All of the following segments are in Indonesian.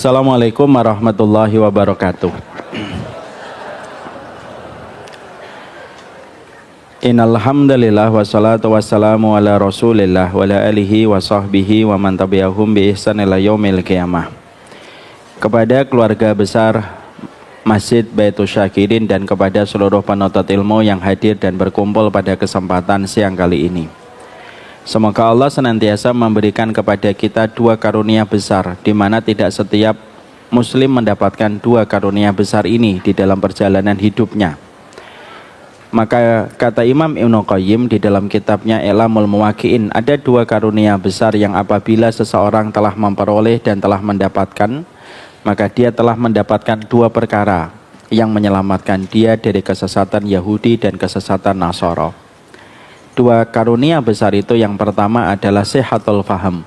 Assalamualaikum warahmatullahi wabarakatuh. Innal hamdalillah wassalatu wassalamu ala Rasulillah wa ala alihi wa sahbihi wa man tabi'ahum bi ihsan ila yaumil qiyamah. Kepada keluarga besar Masjid Baitul Syakirin dan kepada seluruh penuntut ilmu yang hadir dan berkumpul pada kesempatan siang kali ini. Semoga Allah senantiasa memberikan kepada kita dua karunia besar, di mana tidak setiap muslim mendapatkan dua karunia besar ini di dalam perjalanan hidupnya. Maka kata Imam Ibnu Qayyim di dalam kitabnya I'lamul Muwaqqi'in, ada dua karunia besar yang apabila seseorang telah memperoleh dan telah mendapatkan, maka dia telah mendapatkan dua perkara yang menyelamatkan dia dari kesesatan Yahudi dan kesesatan Nasara. Dua karunia besar itu, yang pertama adalah sihatul faham,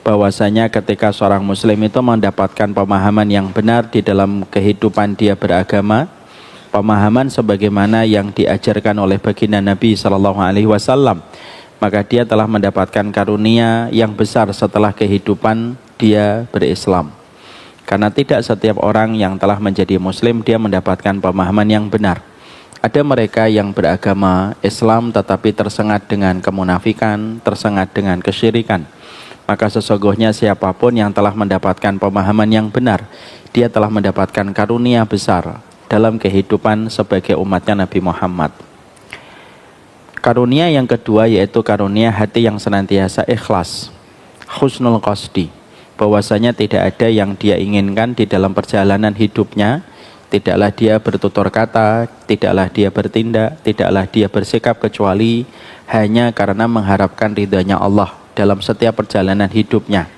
bahwasanya ketika seorang muslim itu mendapatkan pemahaman yang benar di dalam kehidupan dia beragama, pemahaman sebagaimana yang diajarkan oleh baginda Nabi SAW, maka dia telah mendapatkan karunia yang besar setelah kehidupan dia berislam. Karena tidak setiap orang yang telah menjadi muslim dia mendapatkan pemahaman yang benar. Ada mereka yang beragama Islam tetapi tersengat dengan kemunafikan, tersengat dengan kesyirikan. Maka sesungguhnya siapapun yang telah mendapatkan pemahaman yang benar, dia telah mendapatkan karunia besar dalam kehidupan sebagai umatnya Nabi Muhammad. Karunia yang kedua yaitu karunia hati yang senantiasa ikhlas, husnul qasdi, bahwasanya tidak ada yang dia inginkan di dalam perjalanan hidupnya. Tidaklah dia bertutur kata, tidaklah dia bertindak, tidaklah dia bersikap kecuali hanya karena mengharapkan ridhanya Allah dalam setiap perjalanan hidupnya.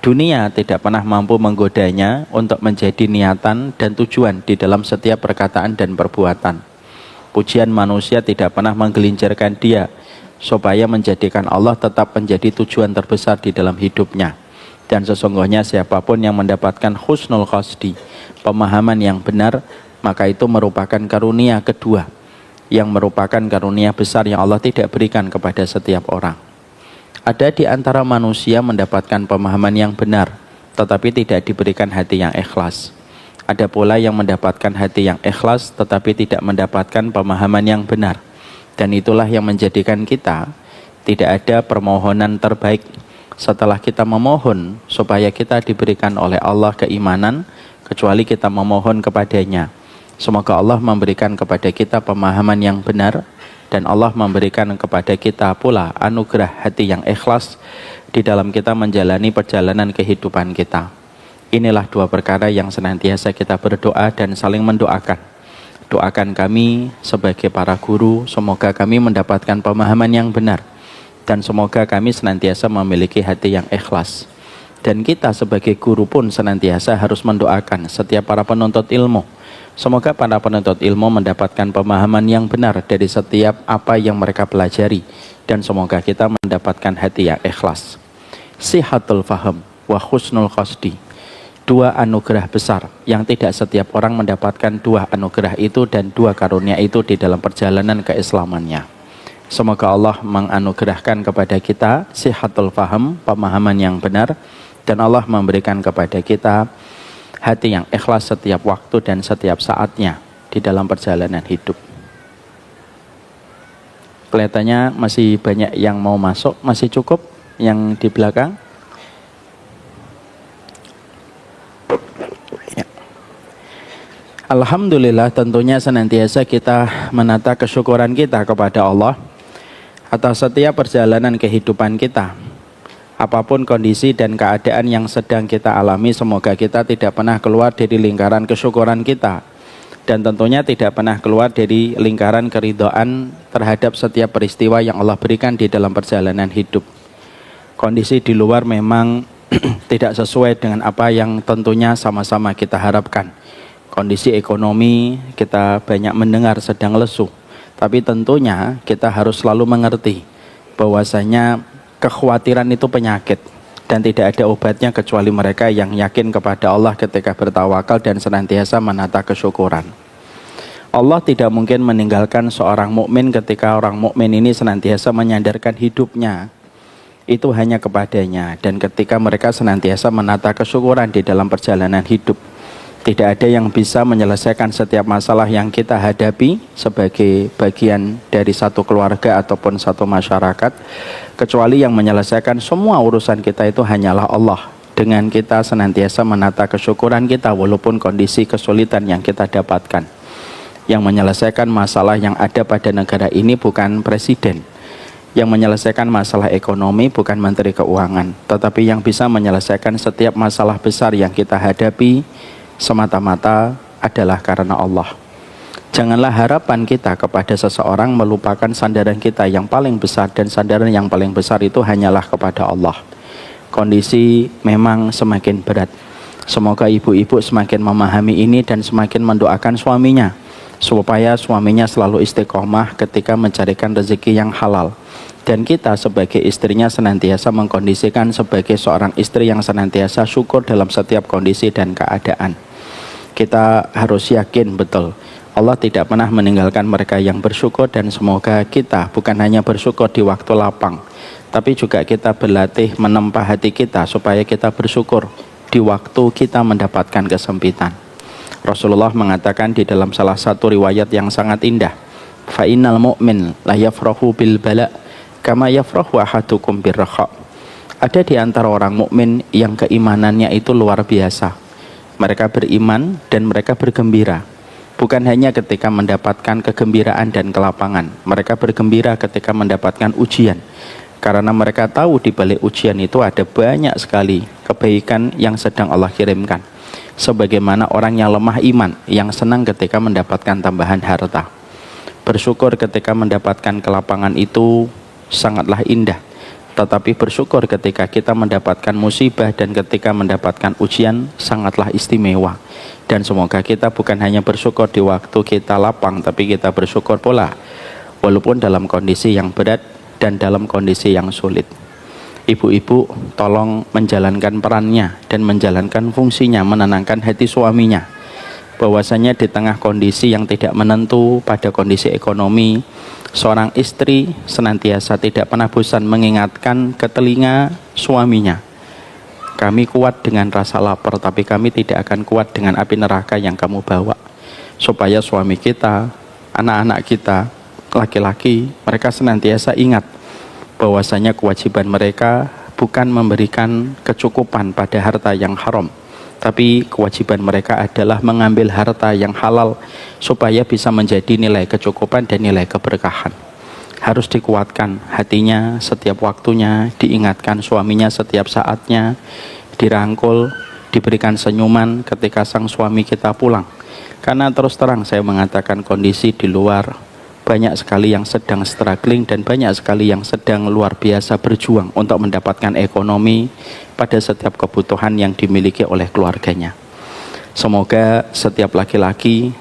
Dunia tidak pernah mampu menggodanya untuk menjadi niatan dan tujuan di dalam setiap perkataan dan perbuatan. Pujian manusia tidak pernah menggelincirkan dia supaya menjadikan Allah tetap menjadi tujuan terbesar di dalam hidupnya. Dan sesungguhnya siapapun yang mendapatkan husnul qasdi, pemahaman yang benar, maka itu merupakan karunia kedua, yang merupakan karunia besar yang Allah tidak berikan kepada setiap orang. Ada di antara manusia mendapatkan pemahaman yang benar, tetapi tidak diberikan hati yang ikhlas. Ada pula yang mendapatkan hati yang ikhlas, tetapi tidak mendapatkan pemahaman yang benar. Dan itulah yang menjadikan kita tidak ada permohonan terbaik setelah kita memohon supaya kita diberikan oleh Allah keimanan, kecuali kita memohon kepadanya. Semoga Allah memberikan kepada kita pemahaman yang benar, dan Allah memberikan kepada kita pula anugerah hati yang ikhlas di dalam kita menjalani perjalanan kehidupan kita. Inilah dua perkara yang senantiasa kita berdoa dan saling mendoakan. Doakan kami sebagai para guru, semoga kami mendapatkan pemahaman yang benar, dan semoga kami senantiasa memiliki hati yang ikhlas. Dan kita sebagai guru pun senantiasa harus mendoakan setiap para penuntut ilmu. Semoga para penuntut ilmu mendapatkan pemahaman yang benar dari setiap apa yang mereka pelajari. Dan semoga kita mendapatkan hati yang ikhlas. Sihatul faham wa husnul qasdi. Dua anugerah besar yang tidak setiap orang mendapatkan dua anugerah itu dan dua karunia itu di dalam perjalanan keislamannya. Semoga Allah menganugerahkan kepada kita sihatul faham, pemahaman yang benar, dan Allah memberikan kepada kita hati yang ikhlas setiap waktu dan setiap saatnya di dalam perjalanan hidup. Kelihatannya masih banyak yang mau masuk, masih cukup yang di belakang? Ya. Alhamdulillah, tentunya senantiasa kita menata kesyukuran kita kepada Allah atas setiap perjalanan kehidupan kita. Apapun kondisi dan keadaan yang sedang kita alami, semoga kita tidak pernah keluar dari lingkaran kesyukuran kita, dan tentunya tidak pernah keluar dari lingkaran keridhaan terhadap setiap peristiwa yang Allah berikan di dalam perjalanan hidup. Kondisi di luar memang tidak sesuai dengan apa yang tentunya sama-sama kita harapkan. Kondisi ekonomi kita banyak mendengar sedang lesu, tapi tentunya kita harus selalu mengerti bahwasanya kekhawatiran itu penyakit dan tidak ada obatnya kecuali mereka yang yakin kepada Allah ketika bertawakal dan senantiasa menata kesyukuran. Allah tidak mungkin meninggalkan seorang mukmin ketika orang mukmin ini senantiasa menyandarkan hidupnya itu hanya kepadanya. Dan ketika mereka senantiasa menata kesyukuran di dalam perjalanan hidup, tidak ada yang bisa menyelesaikan setiap masalah yang kita hadapi sebagai bagian dari satu keluarga ataupun satu masyarakat, kecuali yang menyelesaikan semua urusan kita itu hanyalah Allah. Dengan kita senantiasa menata kesyukuran kita walaupun kondisi kesulitan yang kita dapatkan. Yang menyelesaikan masalah yang ada pada negara ini bukan presiden. Yang menyelesaikan masalah ekonomi bukan menteri keuangan, tetapi yang bisa menyelesaikan setiap masalah besar yang kita hadapi semata-mata adalah karena Allah. Janganlah harapan kita kepada seseorang melupakan sandaran kita yang paling besar, dan sandaran yang paling besar itu hanyalah kepada Allah. Kondisi memang semakin berat. Semoga ibu-ibu semakin memahami ini dan semakin mendoakan suaminya supaya suaminya selalu istiqomah ketika mencarikan rezeki yang halal. Dan kita sebagai istrinya senantiasa mengkondisikan sebagai seorang istri yang senantiasa syukur dalam setiap kondisi dan keadaan. Kita harus yakin betul Allah tidak pernah meninggalkan mereka yang bersyukur, dan semoga kita bukan hanya bersyukur di waktu lapang, tapi juga kita berlatih menempa hati kita supaya kita bersyukur di waktu kita mendapatkan kesempitan. Rasulullah mengatakan di dalam salah satu riwayat yang sangat indah, fa innal mu'min la yafrahu bil bala kama yafrahu ahadukum birrakha. Ada di antara orang mukmin yang keimanannya itu luar biasa. Mereka beriman dan mereka bergembira, bukan hanya ketika mendapatkan kegembiraan dan kelapangan. Mereka bergembira ketika mendapatkan ujian, karena mereka tahu di balik ujian itu ada banyak sekali kebaikan yang sedang Allah kirimkan. Sebagaimana orang yang lemah iman, yang senang ketika mendapatkan tambahan harta. Bersyukur ketika mendapatkan kelapangan itu sangatlah indah. Tetapi bersyukur ketika kita mendapatkan musibah dan ketika mendapatkan ujian sangatlah istimewa. Dan semoga kita bukan hanya bersyukur di waktu kita lapang, tapi kita bersyukur pula walaupun dalam kondisi yang berat dan dalam kondisi yang sulit. Ibu-ibu tolong menjalankan perannya dan menjalankan fungsinya, menenangkan hati suaminya. Bahwasanya di tengah kondisi yang tidak menentu pada kondisi ekonomi, seorang istri senantiasa tidak pernah bosan mengingatkan ke telinga suaminya, kami kuat dengan rasa lapar, tapi kami tidak akan kuat dengan api neraka yang kamu bawa. Supaya suami kita, anak-anak kita, laki-laki, mereka senantiasa ingat bahwasanya kewajiban mereka bukan memberikan kecukupan pada harta yang haram, tapi kewajiban mereka adalah mengambil harta yang halal supaya bisa menjadi nilai kecukupan dan nilai keberkahan. Harus dikuatkan hatinya setiap waktunya, diingatkan suaminya setiap saatnya, dirangkul, diberikan senyuman ketika sang suami kita pulang. Karena terus terang saya mengatakan kondisi di luar banyak sekali yang sedang struggling dan banyak sekali yang sedang luar biasa berjuang untuk mendapatkan ekonomi pada setiap kebutuhan yang dimiliki oleh keluarganya. Semoga setiap laki-laki,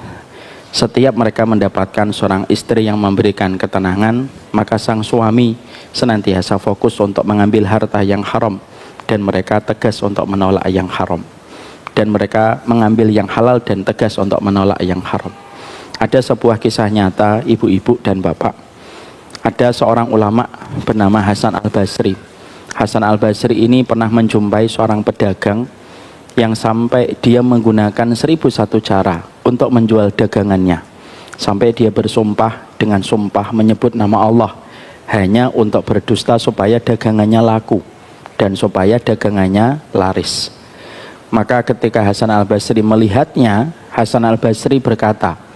setiap mereka mendapatkan seorang istri yang memberikan ketenangan, maka sang suami senantiasa fokus untuk mengambil harta yang haram dan mereka tegas untuk menolak yang haram. Dan mereka mengambil yang halal dan tegas untuk menolak yang haram. Ada sebuah kisah nyata ibu-ibu dan bapak. Ada seorang ulama bernama Hasan Al-Basri. Hasan Al-Basri ini pernah menjumpai seorang pedagang yang sampai dia menggunakan 1001 cara untuk menjual dagangannya. Sampai dia bersumpah dengan sumpah menyebut nama Allah hanya untuk berdusta supaya dagangannya laku dan supaya dagangannya laris. Maka ketika Hasan Al-Basri melihatnya, Hasan Al-Basri berkata,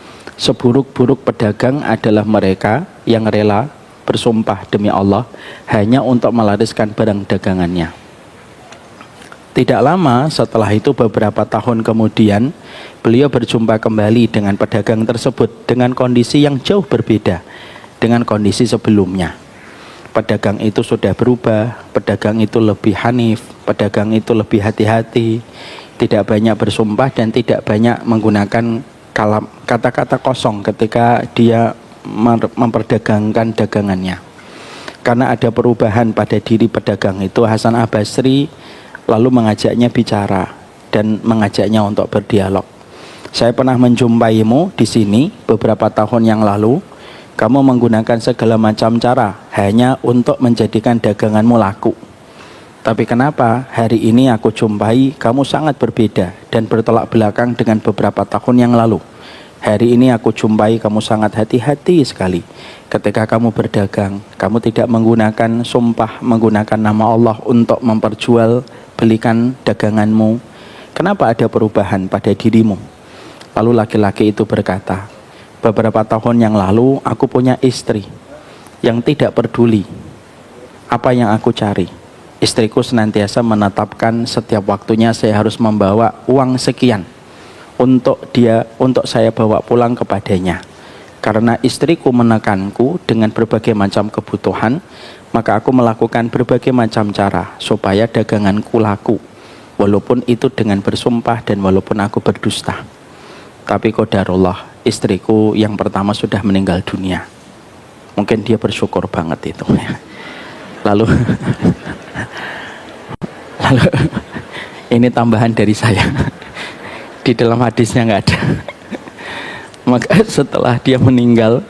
seburuk-buruk pedagang adalah mereka yang rela bersumpah demi Allah hanya untuk melariskan barang dagangannya. Tidak lama setelah itu, beberapa tahun kemudian, beliau berjumpa kembali dengan pedagang tersebut dengan kondisi yang jauh berbeda dengan kondisi sebelumnya. Pedagang itu sudah berubah, pedagang itu lebih hanif, pedagang itu lebih hati-hati, tidak banyak bersumpah dan tidak banyak menggunakan kata-kata kosong ketika dia memperdagangkan dagangannya. Karena ada perubahan pada diri pedagang itu, Hasan Al-Basri lalu mengajaknya bicara dan mengajaknya untuk berdialog. Saya pernah menjumpaimu di sini beberapa tahun yang lalu Kamu menggunakan segala macam cara hanya untuk menjadikan daganganmu laku. Tapi kenapa hari ini aku jumpai kamu sangat berbeda dan bertolak belakang dengan beberapa tahun yang lalu. Hari ini aku jumpai kamu sangat hati-hati sekali. Ketika kamu berdagang, kamu tidak menggunakan sumpah, menggunakan nama Allah untuk memperjual belikan daganganmu. Kenapa ada perubahan pada dirimu? Lalu laki-laki itu berkata, beberapa tahun yang lalu aku punya istri yang tidak peduli apa yang aku cari. Istriku senantiasa menetapkan setiap waktunya saya harus membawa uang sekian untuk saya bawa pulang kepadanya. Karena istriku menekanku dengan berbagai macam kebutuhan, maka aku melakukan berbagai macam cara supaya daganganku laku, walaupun itu dengan bersumpah dan walaupun aku berdusta. Tapi qadarullah, istriku yang pertama sudah meninggal dunia. Mungkin dia bersyukur banget itu. Lalu ini tambahan dari saya. Di dalam hadisnya nggak ada. Maka setelah dia meninggal,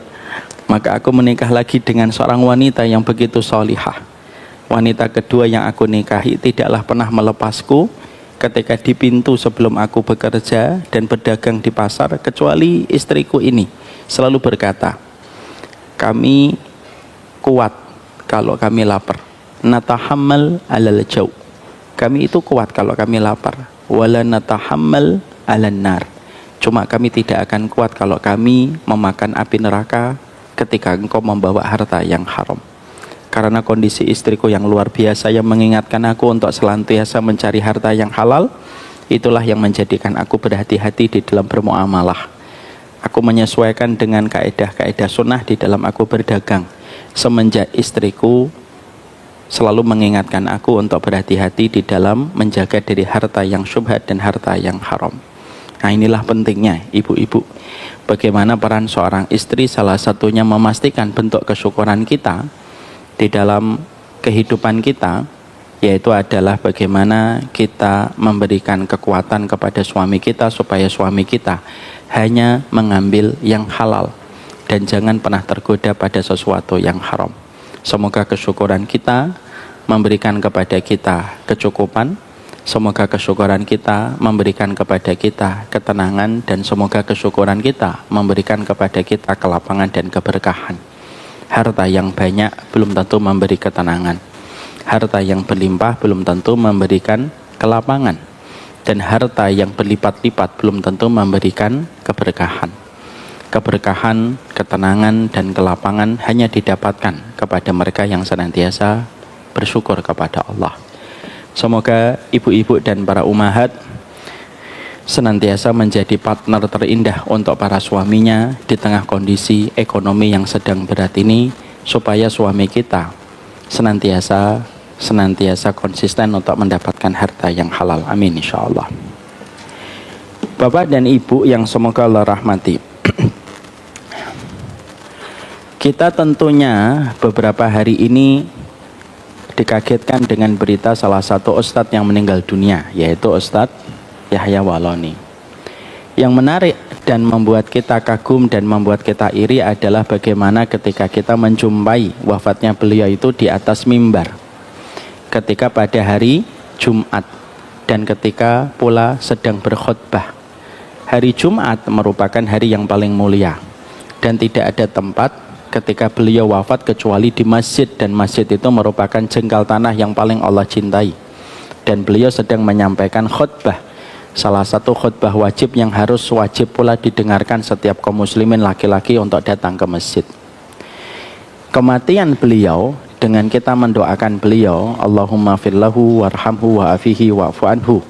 maka aku menikah lagi dengan seorang wanita yang begitu solihah. Wanita kedua yang aku nikahi tidaklah pernah melepasku ketika di pintu sebelum aku bekerja dan berdagang di pasar, kecuali istriku ini selalu berkata, kami kuat kalau kami lapar. Natahammal alal jau. Kami itu kuat kalau kami lapar. Wala natahammal alan nar. Cuma kami tidak akan kuat kalau kami memakan api neraka ketika engkau membawa harta yang haram. Karena kondisi istriku yang luar biasa yang mengingatkan aku untuk senantiasa mencari harta yang halal, itulah yang menjadikan aku berhati-hati di dalam bermuamalah. Aku menyesuaikan dengan kaedah-kaedah sunnah di dalam aku berdagang. Semenjak istriku selalu mengingatkan aku untuk berhati-hati di dalam menjaga dari harta yang syubhat dan harta yang haram. Nah, inilah pentingnya ibu-ibu. Bagaimana peran seorang istri, salah satunya memastikan bentuk kesyukuran kita di dalam kehidupan kita, yaitu adalah bagaimana kita memberikan kekuatan kepada suami kita supaya suami kita hanya mengambil yang halal dan jangan pernah tergoda pada sesuatu yang haram. Semoga kesyukuran kita memberikan kepada kita kecukupan, semoga kesyukuran kita memberikan kepada kita ketenangan, dan semoga kesyukuran kita memberikan kepada kita kelapangan dan keberkahan. Harta yang banyak belum tentu memberi ketenangan, harta yang berlimpah belum tentu memberikan kelapangan, dan harta yang berlipat-lipat belum tentu memberikan keberkahan. Keberkahan, ketenangan, dan kelapangan hanya didapatkan kepada mereka yang senantiasa bersyukur kepada Allah. Semoga ibu-ibu dan para ummahat senantiasa menjadi partner terindah untuk para suaminya di tengah kondisi ekonomi yang sedang berat ini, supaya suami kita senantiasa konsisten untuk mendapatkan harta yang halal. Amin insyaallah. Bapak dan Ibu yang semoga Allah rahmati, kita tentunya beberapa hari ini dikagetkan dengan berita salah satu ustadz yang meninggal dunia, yaitu Ustadz Yahya Waloni. Yang menarik dan membuat kita kagum dan membuat kita iri adalah bagaimana ketika kita menjumpai wafatnya beliau itu di atas mimbar, ketika pada hari Jumat dan ketika pula sedang berkhutbah. Hari Jumat merupakan hari yang paling mulia dan tidak ada tempat ketika beliau wafat kecuali di masjid, dan masjid itu merupakan jengkal tanah yang paling Allah cintai, dan beliau sedang menyampaikan khutbah, salah satu khutbah wajib yang harus wajib pula didengarkan setiap kaum muslimin laki-laki untuk datang ke masjid. Kematian beliau dengan kita mendoakan beliau, Allahumma firlahu warhamhu wa'afihi wa'fu anhu,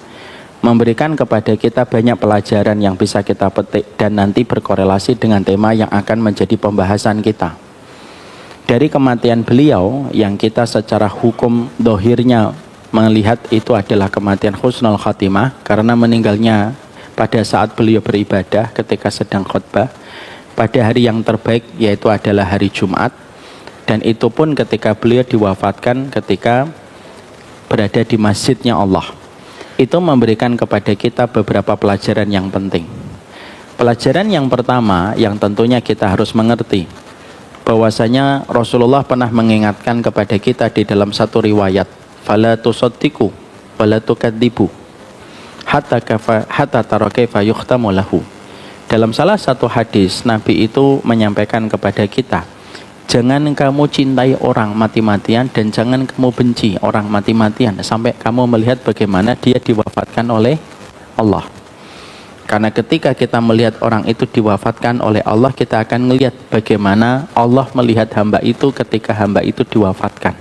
memberikan kepada kita banyak pelajaran yang bisa kita petik dan nanti berkorelasi dengan tema yang akan menjadi pembahasan kita. Dari kematian beliau yang kita secara hukum dohirnya melihat itu adalah kematian husnul khatimah, karena meninggalnya pada saat beliau beribadah ketika sedang khutbah pada hari yang terbaik, yaitu adalah hari Jumat, dan itu pun ketika beliau diwafatkan ketika berada di masjidnya Allah. Itu memberikan kepada kita beberapa pelajaran yang penting. Pelajaran yang pertama yang tentunya kita harus mengerti bahwasanya Rasulullah pernah mengingatkan kepada kita di dalam satu riwayat, fala tusaddiqu wala tukadzibu hatta tara kaifa yukhtamu lahu. Dalam salah satu hadis Nabi itu menyampaikan kepada kita, jangan kamu cintai orang mati-matian dan jangan kamu benci orang mati-matian sampai kamu melihat bagaimana dia diwafatkan oleh Allah. Karena ketika kita melihat orang itu diwafatkan oleh Allah, kita akan melihat bagaimana Allah melihat hamba itu ketika hamba itu diwafatkan.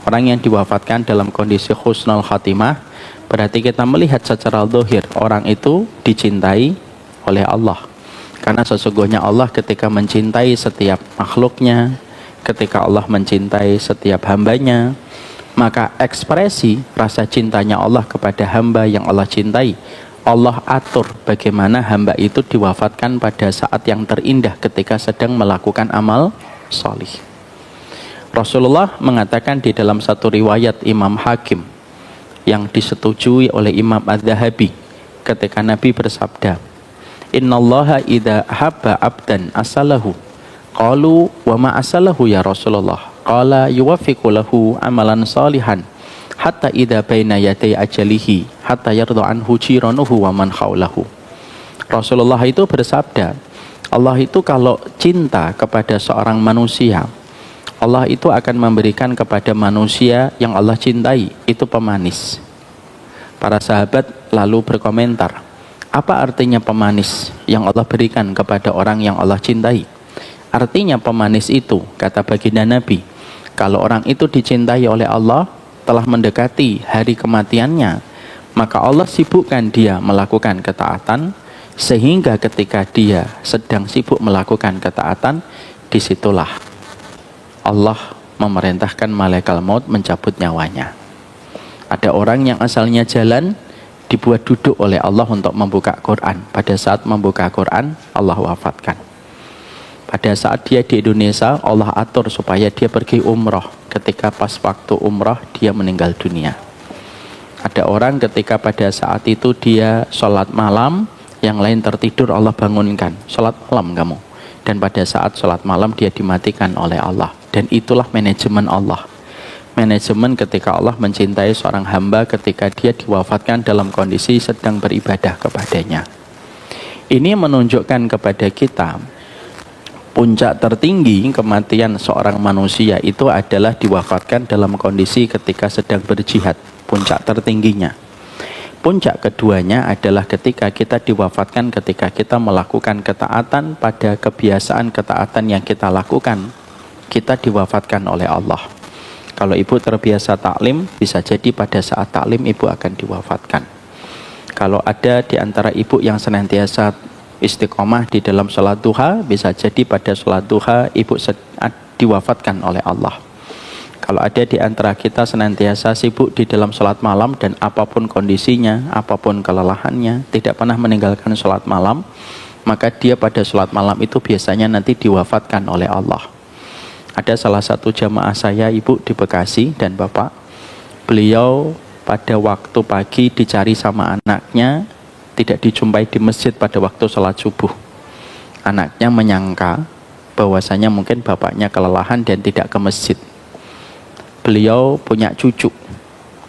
Orang yang diwafatkan dalam kondisi husnul khatimah, berarti kita melihat secara zahir orang itu dicintai oleh Allah. Karena sesungguhnya Allah ketika mencintai setiap makhluknya, ketika Allah mencintai setiap hambanya, maka ekspresi rasa cintanya Allah kepada hamba yang Allah cintai, Allah atur bagaimana hamba itu diwafatkan pada saat yang terindah ketika sedang melakukan amal solih. Rasulullah mengatakan di dalam satu riwayat Imam Hakim yang disetujui oleh Imam Az-Zahabi, ketika Nabi bersabda, innallaha idza habba abdan asalahu. Qalu wa ma asalahu ya Rasulullah? Qala yuwaffiqu lahu amalan salihan hatta idza baina yaday ajalihi hatta yarda anhu jiranuhu wa man haulahu. Rasulullah itu bersabda, Allah itu kalau cinta kepada seorang manusia, Allah itu akan memberikan kepada manusia yang Allah cintai itu pemanis. Para sahabat lalu berkomentar, apa artinya pemanis yang Allah berikan kepada orang yang Allah cintai? Artinya pemanis itu, kata baginda Nabi, kalau orang itu dicintai oleh Allah, telah mendekati hari kematiannya, maka Allah sibukkan dia melakukan ketaatan, sehingga ketika dia sedang sibuk melakukan ketaatan, disitulah Allah memerintahkan malaikat maut mencabut nyawanya. Ada orang yang asalnya jalan, dibuat duduk oleh Allah untuk membuka Quran. Pada saat membuka Quran, Allah wafatkan. Pada saat dia di Indonesia, Allah atur supaya dia pergi umroh. Ketika pas waktu umroh, dia meninggal dunia. Ada orang ketika pada saat itu dia sholat malam, yang lain tertidur, Allah bangunkan, sholat malam kamu. Dan pada saat sholat malam dia dimatikan oleh Allah. Dan itulah manajemen Allah. Manajemen ketika Allah mencintai seorang hamba ketika dia diwafatkan dalam kondisi sedang beribadah kepadanya. Ini menunjukkan kepada kita, puncak tertinggi kematian seorang manusia itu adalah diwafatkan dalam kondisi ketika sedang berjihad. Puncak tertingginya. Puncak keduanya adalah ketika kita diwafatkan ketika kita melakukan ketaatan pada kebiasaan ketaatan yang kita lakukan. Kita diwafatkan oleh Allah. Kalau ibu terbiasa taklim, bisa jadi pada saat taklim ibu akan diwafatkan. Kalau ada di antara ibu yang senantiasa istiqomah di dalam sholat duha, bisa jadi pada sholat duha ibu diwafatkan oleh Allah. Kalau ada di antara kita senantiasa sibuk di dalam sholat malam dan apapun kondisinya, apapun kelelahannya, tidak pernah meninggalkan sholat malam, maka dia pada sholat malam itu biasanya nanti diwafatkan oleh Allah. Ada salah satu jamaah saya, ibu di Bekasi dan bapak, beliau pada waktu pagi dicari sama anaknya, tidak dijumpai di masjid pada waktu sholat subuh. Anaknya menyangka bahwasanya mungkin bapaknya kelelahan dan tidak ke masjid. Beliau punya cucu,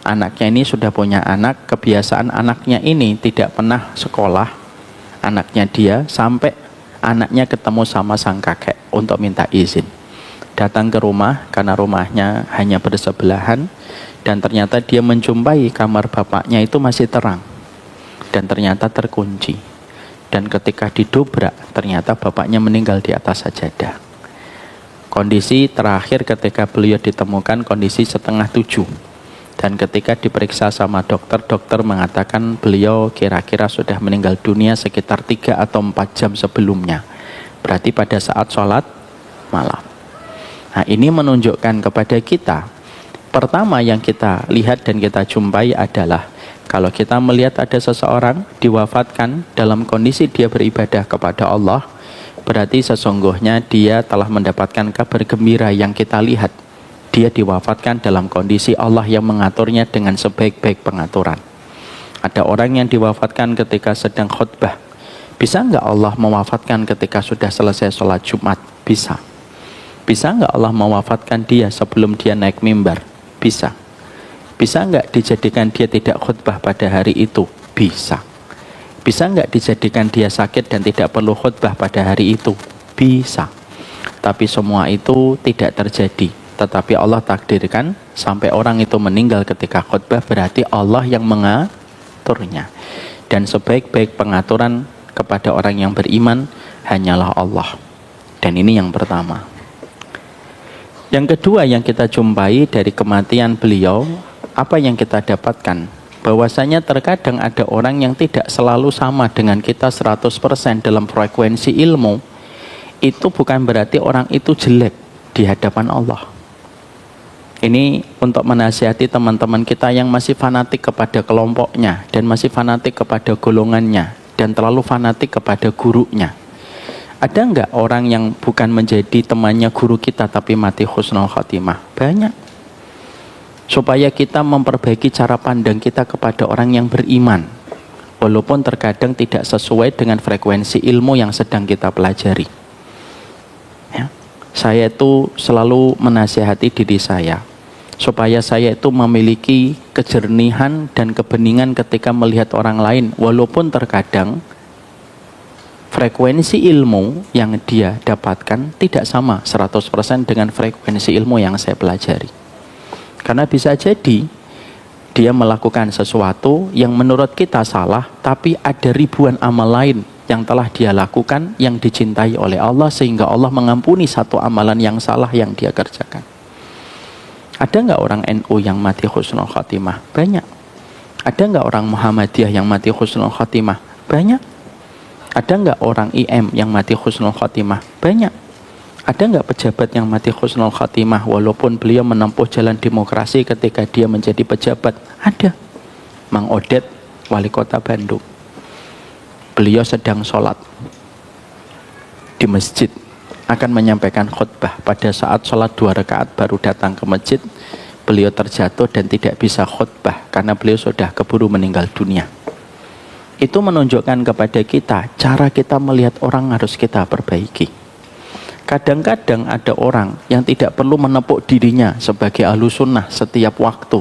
anaknya ini sudah punya anak, kebiasaan anaknya ini tidak pernah sekolah, anaknya dia, sampai anaknya ketemu sama sang kakek untuk minta izin. Datang ke rumah karena rumahnya hanya bersebelahan, dan ternyata dia menjumpai kamar bapaknya itu masih terang dan ternyata terkunci. Dan ketika didobrak, ternyata bapaknya meninggal di atas sajadah. Kondisi terakhir ketika beliau ditemukan kondisi 6:30. Dan ketika diperiksa sama dokter, dokter mengatakan beliau kira-kira sudah meninggal dunia sekitar 3 atau 4 jam sebelumnya. Berarti pada saat sholat malam. Nah, ini menunjukkan kepada kita, pertama yang kita lihat dan kita jumpai adalah kalau kita melihat ada seseorang diwafatkan dalam kondisi dia beribadah kepada Allah, berarti sesungguhnya dia telah mendapatkan kabar gembira yang kita lihat. Dia diwafatkan dalam kondisi Allah yang mengaturnya dengan sebaik-baik pengaturan. Ada orang yang diwafatkan ketika sedang khutbah. Bisa nggak Allah mewafatkan ketika sudah selesai sholat Jumat? Bisa. Bisa nggak Allah mewafatkan dia sebelum dia naik mimbar? Bisa. Bisa nggak dijadikan dia tidak khutbah pada hari itu? Bisa. Bisa nggak dijadikan dia sakit dan tidak perlu khutbah pada hari itu? Bisa. Tapi semua itu tidak terjadi. Tetapi Allah takdirkan sampai orang itu meninggal ketika khutbah, berarti Allah yang mengaturnya. Dan sebaik-baik pengaturan kepada orang yang beriman hanyalah Allah. Dan ini yang pertama. Yang kedua yang kita jumpai dari kematian beliau, apa yang kita dapatkan? Bahwasanya terkadang ada orang yang tidak selalu sama dengan kita 100% dalam frekuensi ilmu. Itu bukan berarti orang itu jelek di hadapan Allah. Ini untuk menasihati teman-teman kita yang masih fanatik kepada kelompoknya dan masih fanatik kepada golongannya dan terlalu fanatik kepada gurunya. Ada enggak orang yang bukan menjadi temannya guru kita tapi mati husnul khotimah? Banyak. Supaya kita memperbaiki cara pandang kita kepada orang yang beriman, walaupun terkadang tidak sesuai dengan frekuensi ilmu yang sedang kita pelajari. Ya. Saya itu selalu menasihati diri saya supaya saya itu memiliki kejernihan dan kebeningan ketika melihat orang lain, walaupun terkadang frekuensi ilmu yang dia dapatkan tidak sama 100% dengan frekuensi ilmu yang saya pelajari. Karena bisa jadi dia melakukan sesuatu yang menurut kita salah, tapi ada ribuan amal lain yang telah dia lakukan yang dicintai oleh Allah, sehingga Allah mengampuni satu amalan yang salah yang dia kerjakan. Ada nggak orang NU yang mati husnul khotimah? Banyak. Ada nggak orang Muhammadiyah yang mati husnul khotimah? Banyak. Ada nggak orang IM yang mati husnul khotimah? Banyak. Ada nggak pejabat yang mati husnul khotimah walaupun beliau menempuh jalan demokrasi ketika dia menjadi pejabat? Ada. Mang Odet, wali kota Bandung. Beliau sedang sholat di masjid, akan menyampaikan khutbah. Pada saat sholat 2 rakaat baru datang ke masjid, beliau terjatuh dan tidak bisa khutbah karena beliau sudah keburu meninggal dunia. Itu menunjukkan kepada kita cara kita melihat orang harus kita perbaiki. Kadang-kadang ada orang yang tidak perlu menepuk dirinya sebagai ahlus sunnah setiap waktu,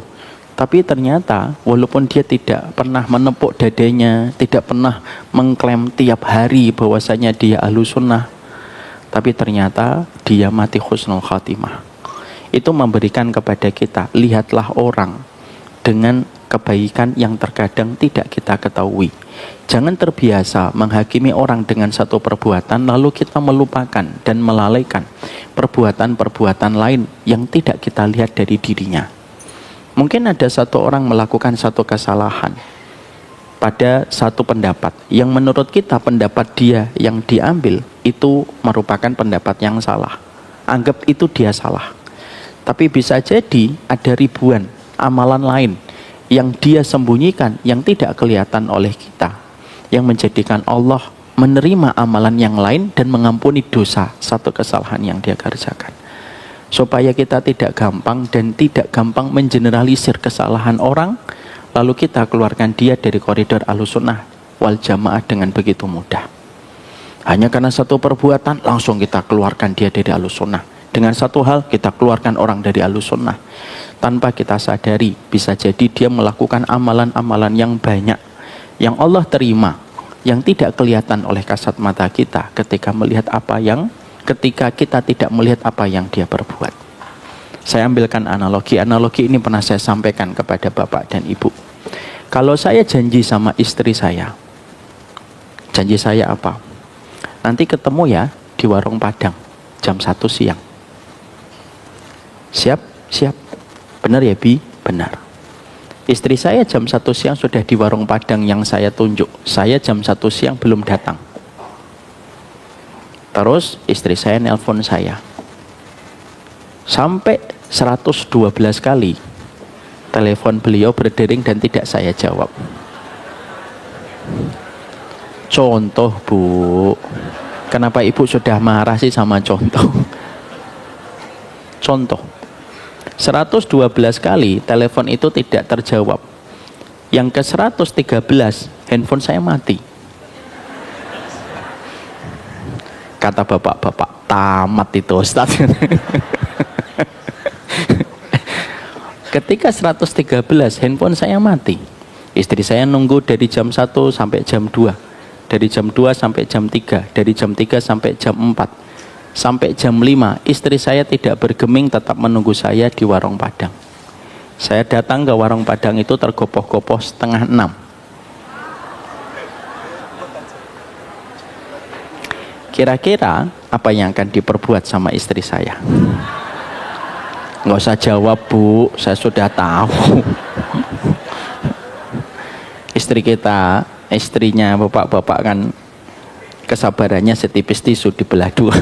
tapi ternyata walaupun dia tidak pernah menepuk dadanya, tidak pernah mengklaim tiap hari bahwasanya dia ahlus sunnah, tapi ternyata dia mati husnul khatimah. Itu memberikan kepada kita, lihatlah orang dengan kebaikan yang terkadang tidak kita ketahui. Jangan terbiasa menghakimi orang dengan satu perbuatan lalu kita melupakan dan melalaikan perbuatan-perbuatan lain yang tidak kita lihat dari dirinya. Mungkin ada satu orang melakukan satu kesalahan pada satu pendapat yang menurut kita pendapat dia yang diambil itu merupakan pendapat yang salah. Anggap itu dia salah. Tapi bisa jadi ada ribuan amalan lain yang dia sembunyikan, yang tidak kelihatan oleh kita, yang menjadikan Allah menerima amalan yang lain dan mengampuni dosa satu kesalahan yang dia kerjakan. Supaya kita tidak gampang dan tidak gampang mengeneralisir kesalahan orang, lalu kita keluarkan dia dari koridor Ahlussunnah wal Jamaah dengan begitu mudah. Hanya karena satu perbuatan langsung kita keluarkan dia dari Ahlussunnah. Dengan satu hal kita keluarkan orang dari Ahlussunnah. Tanpa kita sadari, bisa jadi dia melakukan amalan-amalan yang banyak yang Allah terima, yang tidak kelihatan oleh kasat mata kita ketika kita tidak melihat apa yang dia perbuat. Saya ambilkan analogi ini pernah saya sampaikan kepada bapak dan ibu. Kalau saya janji sama istri saya, janji saya apa? Nanti ketemu ya di warung Padang jam 1 siang. Siap? Siap. Benar ya Bi? Benar. Istri saya jam 1 siang sudah di warung Padang yang saya tunjuk. Saya jam 1 siang belum datang. Terus istri saya nelpon saya. Sampai 112 kali telepon beliau berdering dan tidak saya jawab. Contoh Bu. Kenapa ibu sudah marah sih sama contoh? Contoh. 112 kali telepon itu tidak terjawab. Yang ke 113 handphone saya mati. Kata bapak-bapak, tamat itu Ustaz. Ketika 113 handphone saya mati. Istri saya nunggu dari jam 1 sampai jam 2. Dari jam 2 sampai jam 3. Dari jam 3 sampai jam 4. Sampai jam 5 istri saya tidak bergeming, tetap menunggu saya di warung Padang. Saya datang ke warung Padang itu tergopoh-gopoh setengah 6. Kira-kira apa yang akan diperbuat sama istri saya? Nggak usah jawab Bu, saya sudah tahu. Istri kita, istrinya bapak-bapak kan kesabarannya setipis tisu dibelah dua.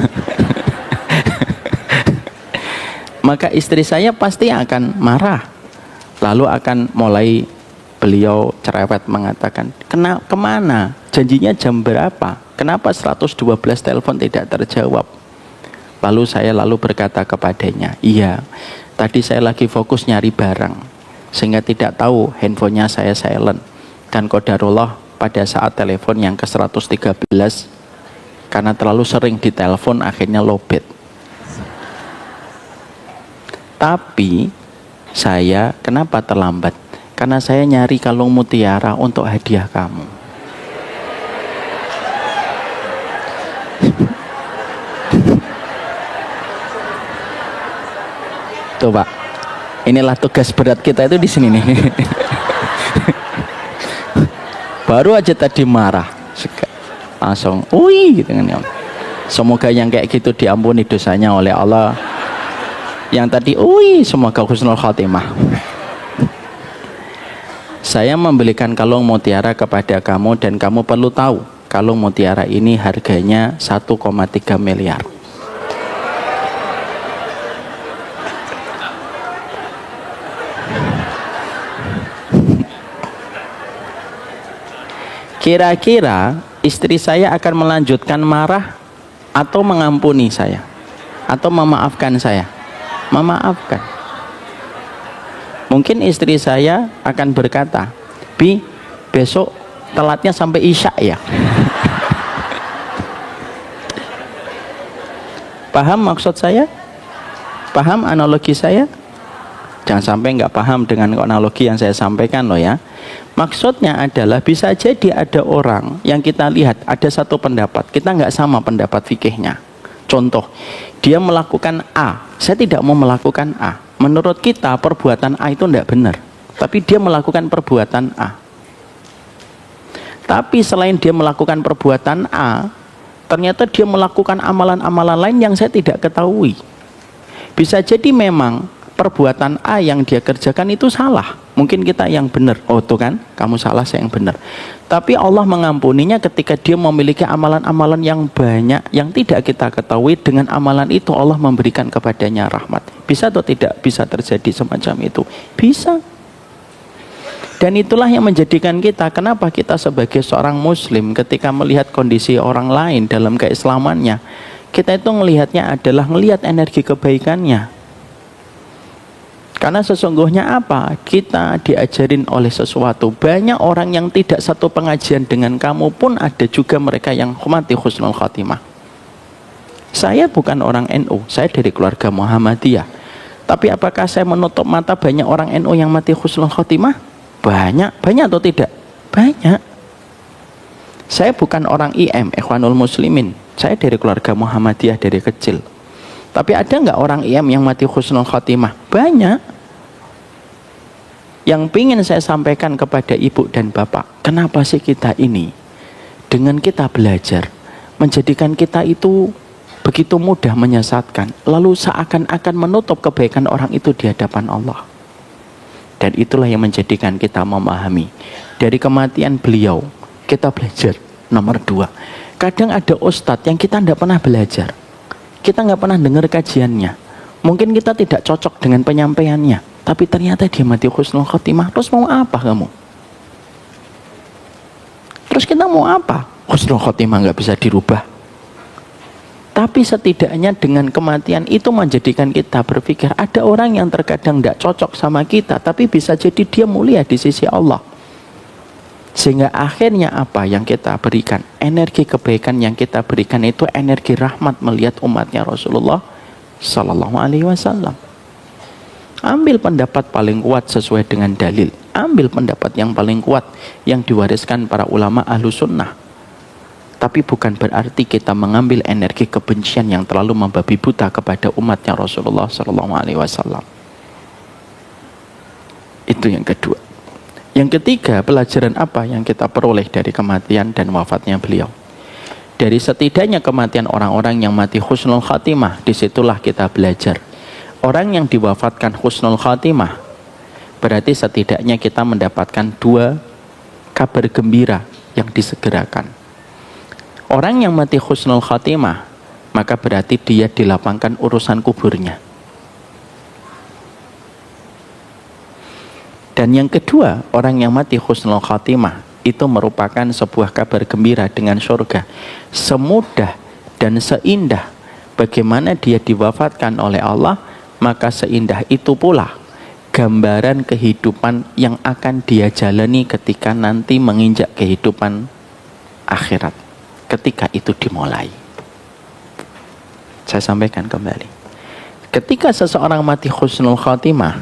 Maka istri saya pasti akan marah. Lalu akan mulai beliau cerewet mengatakan, kemana? Janjinya jam berapa? Kenapa 112 telepon tidak terjawab? Lalu saya berkata kepadanya, iya, tadi saya lagi fokus nyari barang, sehingga tidak tahu handphonenya saya silent. Dan qadarullah pada saat telepon yang ke 113, karena terlalu sering ditelepon akhirnya lowbat. Tapi saya kenapa terlambat? Karena saya nyari kalung mutiara untuk hadiah kamu. Tuh Pak, inilah tugas berat kita itu di sini nih. Baru aja tadi marah, langsung, gitu kan ya. Semoga yang kayak gitu diampuni dosanya oleh Allah. Yang tadi, semoga husnul khatimah. Saya membelikan kalung mutiara kepada kamu dan kamu perlu tahu, kalung mutiara ini harganya 1,3 miliar. Kira-kira istri saya akan melanjutkan marah atau mengampuni saya atau memaafkan saya? Memaafkan. Mungkin istri saya akan berkata, Bi, besok telatnya sampai isya ya. Paham maksud saya? Paham analogi saya? Jangan sampai nggak paham dengan analogi yang saya sampaikan loh ya. Maksudnya adalah bisa jadi ada orang yang kita lihat ada satu pendapat, kita nggak sama pendapat fikihnya. Contoh, dia melakukan A, saya tidak mau melakukan A. Menurut kita perbuatan A itu tidak benar, tapi dia melakukan perbuatan A. Tapi selain dia melakukan perbuatan A, ternyata dia melakukan amalan-amalan lain yang saya tidak ketahui. Bisa jadi memang perbuatan A yang dia kerjakan itu salah, mungkin kita yang benar. Oh tuh kan, kamu salah, saya yang benar. Tapi Allah mengampuninya ketika dia memiliki amalan-amalan yang banyak yang tidak kita ketahui. Dengan amalan itu Allah memberikan kepadanya rahmat. Bisa atau tidak bisa terjadi semacam itu? Bisa. Dan itulah yang menjadikan kita, kenapa kita sebagai seorang muslim ketika melihat kondisi orang lain dalam keislamannya, kita itu melihatnya adalah melihat energi kebaikannya. Karena sesungguhnya apa? Kita diajarin oleh sesuatu. Banyak orang yang tidak satu pengajian dengan kamu pun ada juga mereka yang mati husnul khatimah. Saya bukan orang NU, saya dari keluarga Muhammadiyah. Tapi apakah saya menutup mata banyak orang NU yang mati husnul khatimah? Banyak. Banyak atau tidak? Banyak. Saya bukan orang IM, Ikhwanul Muslimin. Saya dari keluarga Muhammadiyah dari kecil. Tapi ada nggak orang IM yang mati husnul khatimah? Banyak. Yang ingin saya sampaikan kepada ibu dan bapak, kenapa sih kita ini dengan kita belajar menjadikan kita itu begitu mudah menyesatkan, lalu seakan-akan menutup kebaikan orang itu di hadapan Allah. Dan itulah yang menjadikan kita memahami dari kematian beliau kita belajar. Nomor 2, kadang ada ustadz yang kita tidak pernah belajar, kita nggak pernah dengar kajiannya, mungkin kita tidak cocok dengan penyampaiannya, tapi ternyata dia mati husnul khotimah. Terus mau apa kamu? Terus kita mau apa? Husnul khotimah nggak bisa dirubah. Tapi setidaknya dengan kematian itu menjadikan kita berpikir, ada orang yang terkadang tidak cocok sama kita, tapi bisa jadi dia mulia di sisi Allah. Sehingga akhirnya apa yang kita berikan, energi kebaikan yang kita berikan itu energi rahmat melihat umatnya Rasulullah Sallallahu Alaihi Wasallam. Ambil pendapat paling kuat sesuai dengan dalil. Ambil pendapat yang paling kuat yang diwariskan para ulama ahlu sunnah. Tapi bukan berarti kita mengambil energi kebencian yang terlalu membabi buta kepada umatnya Rasulullah Sallallahu Alaihi Wasallam. Itu yang kedua. Yang ketiga, pelajaran apa yang kita peroleh dari kematian dan wafatnya beliau? Dari setidaknya kematian orang-orang yang mati husnul khatimah, disitulah kita belajar. Orang yang diwafatkan husnul khatimah, berarti setidaknya kita mendapatkan 2 kabar gembira yang disegerakan. Orang yang mati husnul khatimah, maka berarti dia dilapangkan urusan kuburnya. Dan yang kedua, orang yang mati husnul khatimah itu merupakan sebuah kabar gembira dengan surga. Semudah dan seindah bagaimana dia diwafatkan oleh Allah, maka seindah itu pula gambaran kehidupan yang akan dia jalani ketika nanti menginjak kehidupan akhirat. Ketika itu dimulai. Saya sampaikan kembali. Ketika seseorang mati husnul khatimah,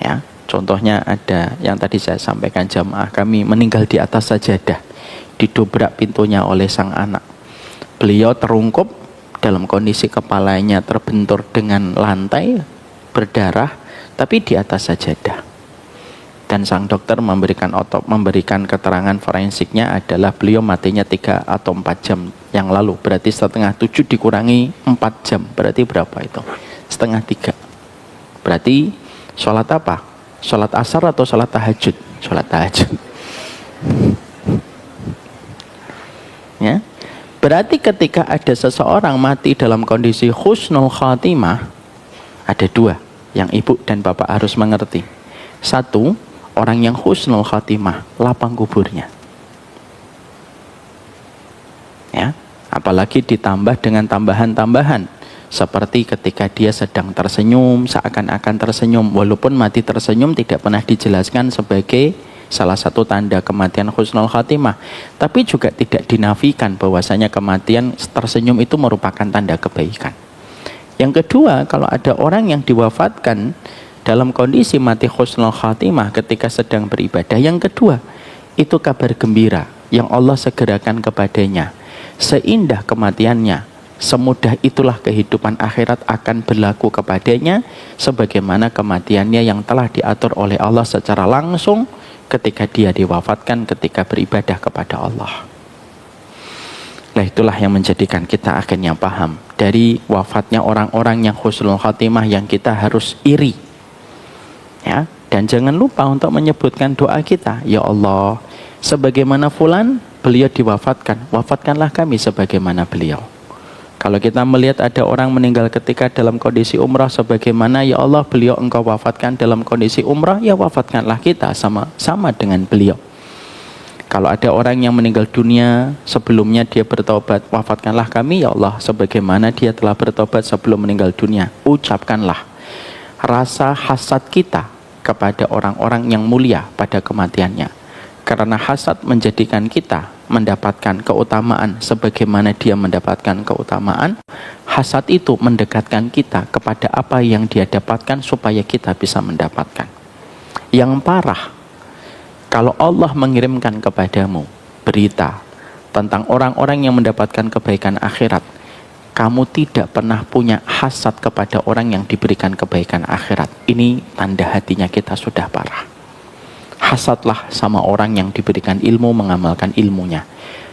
ya, contohnya ada yang tadi saya sampaikan, jamaah kami meninggal di atas sajadah, didobrak pintunya oleh sang anak. Beliau terungkup dalam kondisi kepalanya terbentur dengan lantai, berdarah, tapi di atas sajadah. Dan sang dokter memberikan keterangan forensiknya adalah beliau matinya 3 atau 4 jam yang lalu. Berarti setengah 7 dikurangi 4 jam. Berarti berapa itu? Setengah 3. Berarti sholat apa? Sholat asar atau sholat tahajud? Sholat tahajud. Ya. Berarti ketika ada seseorang mati dalam kondisi husnul khatimah, ada 2 yang ibu dan bapak harus mengerti. 1, orang yang husnul khatimah, lapang kuburnya. Ya, apalagi ditambah dengan tambahan-tambahan. Seperti ketika dia sedang tersenyum, seakan-akan tersenyum, walaupun mati tersenyum tidak pernah dijelaskan sebagai salah satu tanda kematian husnul khatimah. Tapi juga tidak dinafikan bahwasanya kematian tersenyum itu merupakan tanda kebaikan. Yang kedua, kalau ada orang yang diwafatkan dalam kondisi mati husnul khatimah ketika sedang beribadah, yang kedua, itu kabar gembira yang Allah segerakan kepadanya. Seindah kematiannya, semudah itulah kehidupan akhirat akan berlaku kepadanya, sebagaimana kematiannya yang telah diatur oleh Allah secara langsung ketika dia diwafatkan ketika beribadah kepada Allah. Nah, itulah yang menjadikan kita akhirnya paham dari wafatnya orang-orang yang husnul khatimah yang kita harus iri. Ya, dan jangan lupa untuk menyebutkan doa kita, ya Allah, sebagaimana fulan beliau diwafatkan, wafatkanlah kami sebagaimana beliau. Kalau kita melihat ada orang meninggal ketika dalam kondisi umrah, sebagaimana ya Allah beliau engkau wafatkan dalam kondisi umrah, ya wafatkanlah kita sama dengan beliau. Kalau ada orang yang meninggal dunia sebelumnya dia bertobat, wafatkanlah kami ya Allah sebagaimana dia telah bertobat sebelum meninggal dunia. Ucapkanlah rasa hasad kita kepada orang-orang yang mulia pada kematiannya, karena hasad menjadikan kita mendapatkan keutamaan sebagaimana dia mendapatkan keutamaan. Hasad itu mendekatkan kita kepada apa yang dia dapatkan supaya kita bisa mendapatkan. Yang parah, kalau Allah mengirimkan kepadamu berita tentang orang-orang yang mendapatkan kebaikan akhirat, kamu tidak pernah punya hasad kepada orang yang diberikan kebaikan akhirat, ini tanda hatinya kita sudah parah. Hasadlah sama orang yang diberikan ilmu mengamalkan ilmunya.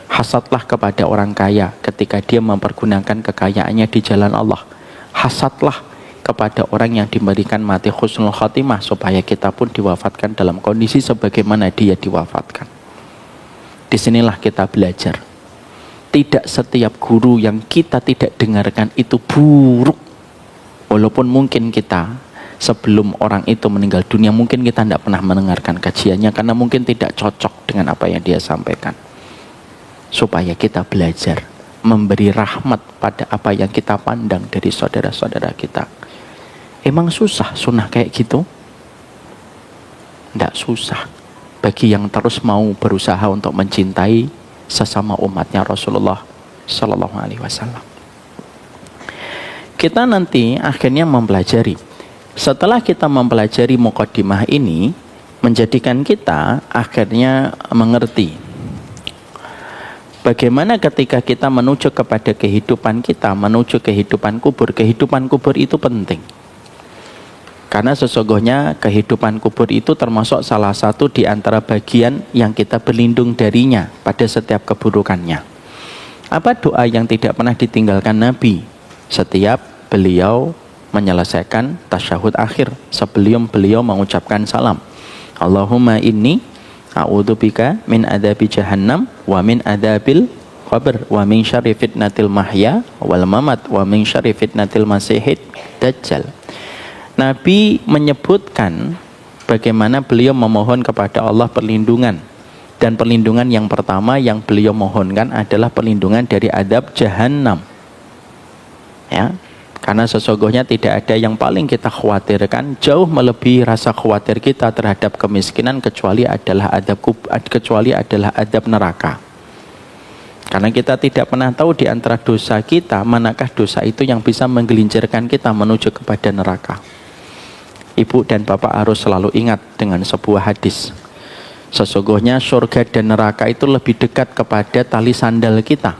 Hasadlah kepada orang kaya ketika dia mempergunakan kekayaannya di jalan Allah. Hasadlah kepada orang yang diberikan mati husnul khatimah supaya kita pun diwafatkan dalam kondisi sebagaimana dia diwafatkan. Disinilah kita belajar. Tidak setiap guru yang kita tidak dengarkan itu buruk. Walaupun mungkin kita sebelum orang itu meninggal dunia, mungkin kita tidak pernah mendengarkan kajiannya karena mungkin tidak cocok dengan apa yang dia sampaikan. Supaya kita belajar memberi rahmat pada apa yang kita pandang dari saudara-saudara kita. Emang susah sunnah kayak gitu? Tidak susah. bagi yang terus mau berusaha untuk mencintai sesama umatnya Rasulullah Sallallahu Alaihi Wasallam. Kita nanti akhirnya mempelajari. Setelah kita mempelajari muqaddimah ini, menjadikan kita akhirnya mengerti bagaimana ketika kita menuju kepada kehidupan kita, menuju kehidupan kubur itu penting. Karena sesungguhnya kehidupan kubur itu termasuk salah satu di antara bagian yang kita berlindung darinya pada setiap keburukannya. Apa doa yang tidak pernah ditinggalkan Nabi setiap beliau menyelesaikan tasyahud akhir, sebelum beliau mengucapkan salam? Allahumma inni a'udzubika min adabi jahannam wa min adabil qabr wa min syarri fitnatil mahya wal mamat wa min syarri fitnatil masihid dajjal. Nabi menyebutkan bagaimana beliau memohon kepada Allah perlindungan, dan perlindungan yang pertama yang beliau mohonkan adalah perlindungan dari adab jahannam. Ya, karena sesungguhnya tidak ada yang paling kita khawatirkan jauh melebihi rasa khawatir kita terhadap kemiskinan kecuali adalah adab neraka. Karena kita tidak pernah tahu di antara dosa kita manakah dosa itu yang bisa menggelincirkan kita menuju kepada neraka. Ibu dan bapak harus selalu ingat dengan sebuah hadis. Sesungguhnya surga dan neraka itu lebih dekat kepada tali sandal kita.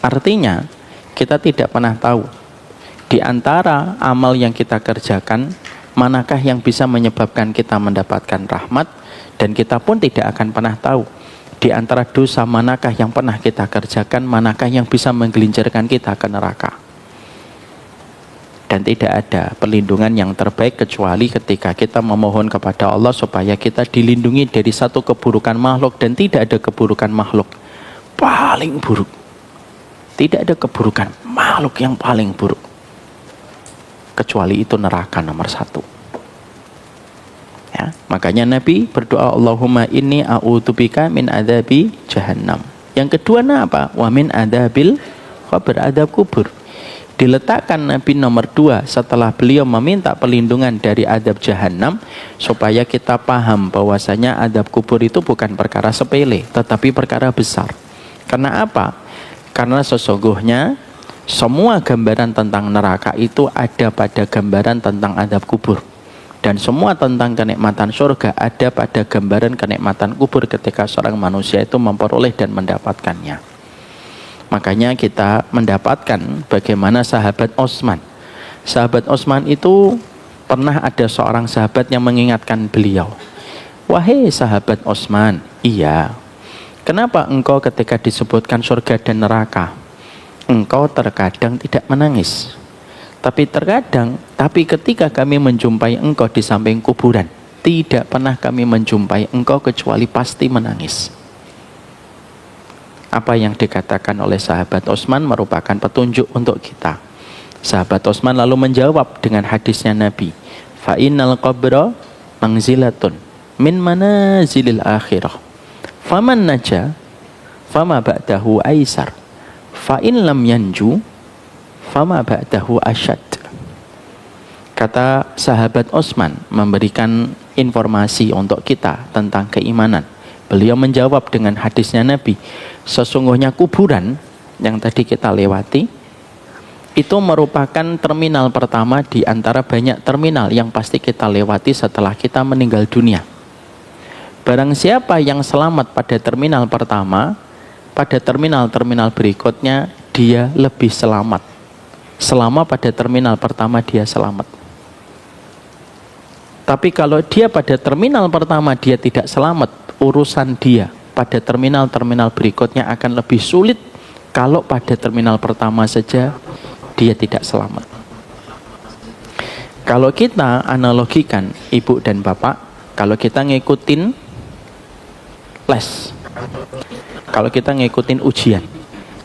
Artinya kita tidak pernah tahu di antara amal yang kita kerjakan manakah yang bisa menyebabkan kita mendapatkan rahmat, dan kita pun tidak akan pernah tahu di antara dosa manakah yang pernah kita kerjakan manakah yang bisa menggelincirkan kita ke neraka. Dan tidak ada perlindungan yang terbaik kecuali ketika kita memohon kepada Allah supaya kita dilindungi dari satu keburukan makhluk, dan tidak ada keburukan makhluk paling buruk. Tidak ada keburukan makhluk yang paling buruk kecuali itu neraka nomor satu. Ya, makanya Nabi berdoa Allahumma inni a'udzubika min adabi jahannam. Yang kedua apa? Wa min adabil qabr, adab kubur. Diletakkan Nabi nomor 2 setelah beliau meminta perlindungan dari adab jahannam, supaya kita paham bahwasanya adab kubur itu bukan perkara sepele tetapi perkara besar. Karena apa? Karena sesungguhnya semua gambaran tentang neraka itu ada pada gambaran tentang adab kubur, dan semua tentang kenikmatan surga ada pada gambaran kenikmatan kubur ketika seorang manusia itu memperoleh dan mendapatkannya. Makanya kita mendapatkan bagaimana sahabat Utsman. Sahabat Utsman itu pernah ada seorang sahabat yang mengingatkan beliau, "Wahai sahabat Utsman, iya, kenapa engkau ketika disebutkan surga dan neraka, engkau terkadang tidak menangis? Tapi ketika kami menjumpai engkau di samping kuburan, tidak pernah kami menjumpai engkau kecuali pasti menangis." Apa yang dikatakan oleh sahabat Utsman merupakan petunjuk untuk kita. Sahabat Utsman lalu menjawab dengan hadisnya Nabi, "Fa innal qabra manzilatun min manazilil akhirah. Faman naja fama ba'dahu aisar. Fa in lam yanju fama ba'dahu asyad." Kata sahabat Utsman memberikan informasi untuk kita tentang keimanan. Beliau menjawab dengan hadisnya Nabi, sesungguhnya kuburan yang tadi kita lewati itu merupakan terminal pertama di antara banyak terminal yang pasti kita lewati setelah kita meninggal dunia. Barang siapa yang selamat pada terminal pertama, pada terminal-terminal berikutnya dia lebih selamat. Selama pada terminal pertama dia selamat. Tapi kalau dia pada terminal pertama dia tidak selamat, urusan dia pada terminal-terminal berikutnya akan lebih sulit kalau pada terminal pertama saja dia tidak selamat. Kalau kita analogikan ibu dan bapak, kalau kita ngikutin les, kalau kita ngikutin ujian,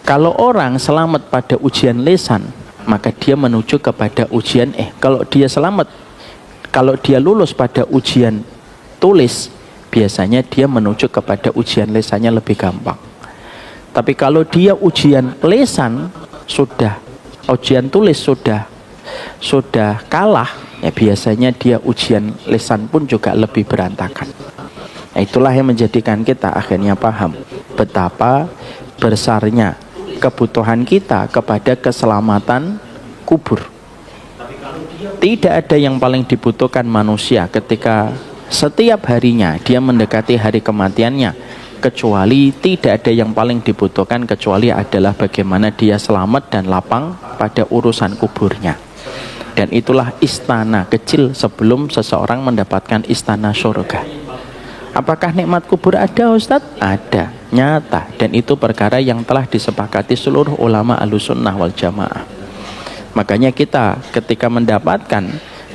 kalau orang selamat pada ujian lisan, maka dia menuju kepada ujian kalau dia selamat, kalau dia lulus pada ujian tulis, biasanya dia menuju kepada ujian lesannya lebih gampang. Tapi kalau dia ujian lesan ujian tulis sudah kalah, ya biasanya dia ujian lesan pun juga lebih berantakan. Nah, itulah yang menjadikan kita akhirnya paham betapa besarnya kebutuhan kita kepada keselamatan kubur. Tidak ada yang paling dibutuhkan manusia ketika setiap harinya dia mendekati hari kematiannya, kecuali tidak ada yang paling dibutuhkan kecuali adalah bagaimana dia selamat dan lapang pada urusan kuburnya. Dan itulah istana kecil sebelum seseorang mendapatkan istana surga. Apakah nikmat kubur ada, Ustadz? Ada, nyata. Dan itu perkara yang telah disepakati seluruh ulama Ahlussunnah wal Jamaah. Makanya kita ketika mendapatkan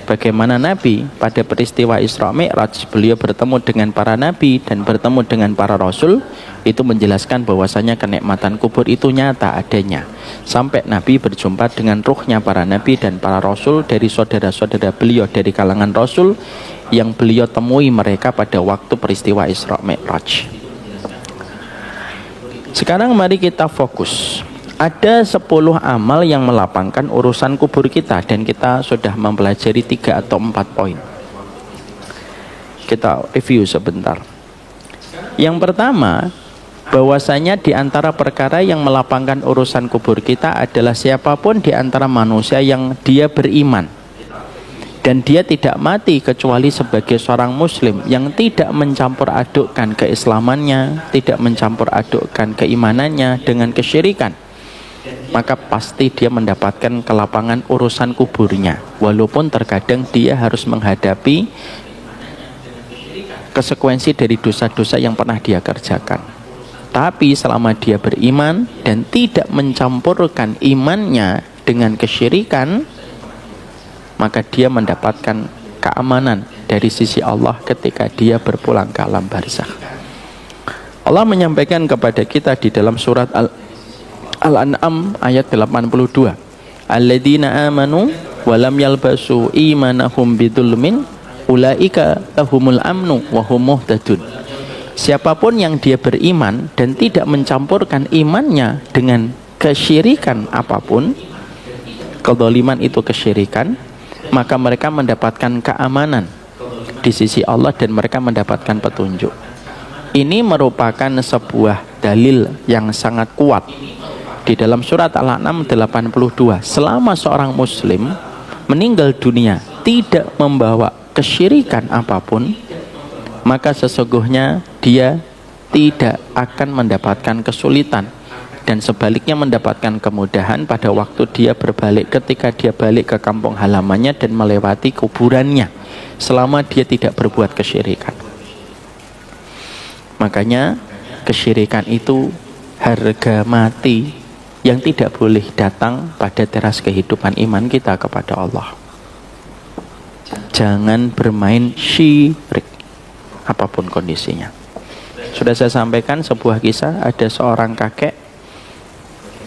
bagaimana Nabi pada peristiwa Isra Mi'raj, beliau bertemu dengan para nabi dan bertemu dengan para rasul, itu menjelaskan bahwasanya kenikmatan kubur itu nyata adanya. Sampai Nabi berjumpa dengan ruhnya para nabi dan para rasul dari saudara-saudara beliau dari kalangan rasul yang beliau temui mereka pada waktu peristiwa Isra Mi'raj. Sekarang mari kita fokus. Ada 10 amal yang melapangkan urusan kubur kita, dan kita sudah mempelajari 3 atau 4 poin. Kita review sebentar. Yang pertama, bahwasanya di antara perkara yang melapangkan urusan kubur kita adalah siapapun di antara manusia yang dia beriman dan dia tidak mati kecuali sebagai seorang muslim yang tidak mencampur adukkan keislamannya, tidak mencampur adukkan keimanannya dengan kesyirikan, maka pasti dia mendapatkan kelapangan urusan kuburnya, walaupun terkadang dia harus menghadapi konsekuensi dari dosa-dosa yang pernah dia kerjakan. Tapi selama dia beriman dan tidak mencampurkan imannya dengan kesyirikan, maka dia mendapatkan keamanan dari sisi Allah ketika dia berpulang ke alam barzakh. Allah menyampaikan kepada kita di dalam surat Al-An'am ayat 82, alladzina amanu walam yalbasu imanahum bidzulmin ulaika lahumul amnu wa hum muhtadun. Siapapun yang dia beriman dan tidak mencampurkan imannya dengan kesyirikan apapun, kezaliman itu kesyirikan, maka mereka mendapatkan keamanan di sisi Allah dan mereka mendapatkan petunjuk. Ini merupakan sebuah dalil yang sangat kuat. Di dalam surat Al-An'am 82, selama seorang muslim meninggal dunia tidak membawa kesyirikan apapun, maka sesungguhnya dia tidak akan mendapatkan kesulitan, dan sebaliknya mendapatkan kemudahan pada waktu dia berbalik, ketika dia balik ke kampung halamannya dan melewati kuburannya, selama dia tidak berbuat kesyirikan. Makanya kesyirikan itu harga mati yang tidak boleh datang pada teras kehidupan iman kita kepada Allah. Jangan bermain syirik apapun kondisinya. Sudah saya sampaikan sebuah kisah, ada seorang kakek,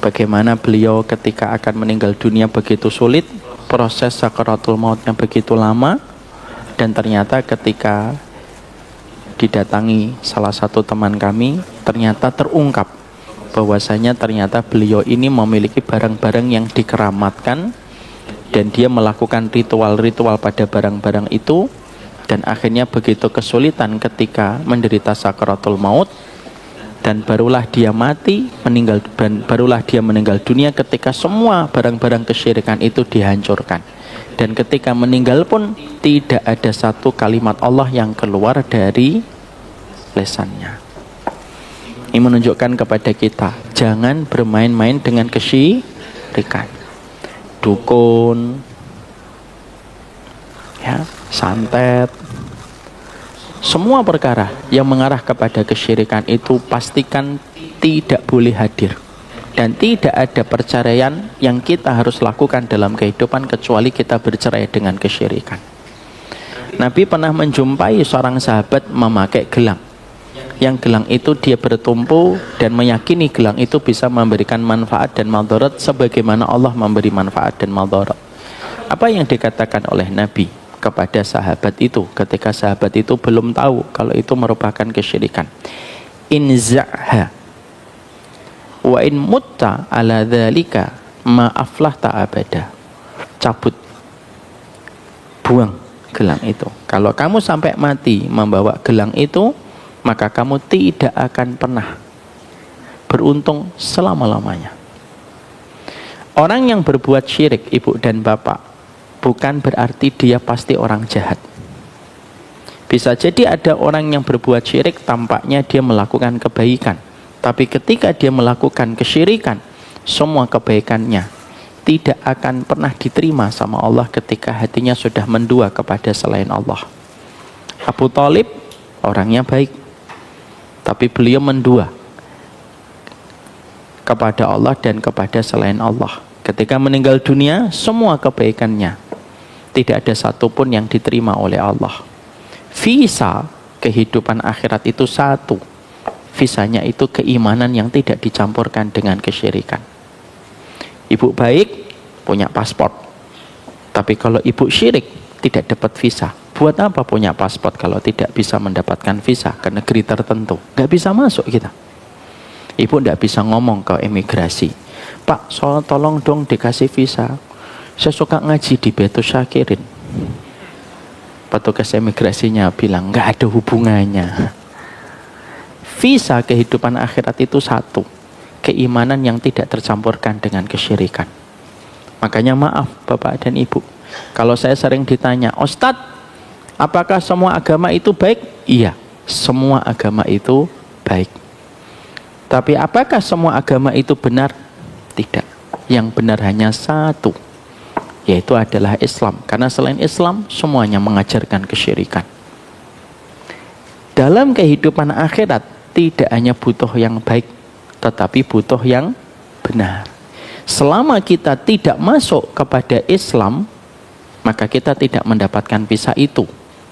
bagaimana beliau ketika akan meninggal dunia begitu sulit, proses sakaratul mautnya begitu lama, dan ternyata ketika didatangi salah satu teman kami, ternyata terungkap bahwasanya ternyata beliau ini memiliki barang-barang yang dikeramatkan, dan dia melakukan ritual-ritual pada barang-barang itu, dan akhirnya begitu kesulitan ketika menderita sakaratul maut, dan barulah dia mati, barulah dia meninggal dunia ketika semua barang-barang kesyirikan itu dihancurkan. Dan ketika meninggal pun tidak ada satu kalimat Allah yang keluar dari lesannya. Ini menunjukkan kepada kita, jangan bermain-main dengan kesyirikan. Dukun, ya, santet, semua perkara yang mengarah kepada kesyirikan itu pastikan tidak boleh hadir. Dan tidak ada perceraian yang kita harus lakukan dalam kehidupan kecuali kita bercerai dengan kesyirikan. Nabi pernah menjumpai seorang sahabat memakai gelang. Yang gelang itu dia bertumpu dan meyakini gelang itu bisa memberikan manfaat dan madarat sebagaimana Allah memberi manfaat dan madarat. Apa yang dikatakan oleh Nabi kepada sahabat itu ketika sahabat itu belum tahu kalau itu merupakan kesyirikan? Inza'ha wa in mutta ala dzalika ma aflahta abada. Cabut, buang gelang itu. Kalau kamu sampai mati membawa gelang itu, maka kamu tidak akan pernah beruntung selama-lamanya. Orang yang berbuat syirik, ibu dan bapak, bukan berarti dia pasti orang jahat. Bisa jadi ada orang yang berbuat syirik, tampaknya dia melakukan kebaikan. Tapi ketika dia melakukan kesyirikan, semua kebaikannya tidak akan pernah diterima sama Allah ketika hatinya sudah mendua kepada selain Allah. Abu Thalib orangnya baik, tapi beliau mendua kepada Allah dan kepada selain Allah. Ketika meninggal dunia, semua kebaikannya tidak ada satupun yang diterima oleh Allah. Visa kehidupan akhirat itu satu. Visanya itu keimanan yang tidak dicampurkan dengan kesyirikan. Ibu baik, punya paspor. Tapi kalau ibu syirik, tidak dapat visa. Buat apa punya paspor kalau tidak bisa mendapatkan visa ke negeri tertentu? Nggak bisa masuk kita. Ibu nggak bisa ngomong ke imigrasi, Pak, tolong dong dikasih visa. Saya suka ngaji di Betus Syakirin. Petugas imigrasinya bilang, nggak ada hubungannya. Visa kehidupan akhirat itu satu. Keimanan yang tidak tercampurkan dengan kesyirikan. Makanya maaf Bapak dan Ibu, kalau saya sering ditanya, Ustadz, apakah semua agama itu baik? Iya, semua agama itu baik. Tapi apakah semua agama itu benar? Tidak. Yang benar hanya satu, yaitu adalah Islam. Karena selain Islam, semuanya mengajarkan kesyirikan. Dalam kehidupan akhirat, tidak hanya butuh yang baik, tetapi butuh yang benar. Selama kita tidak masuk kepada Islam, maka kita tidak mendapatkan visa itu,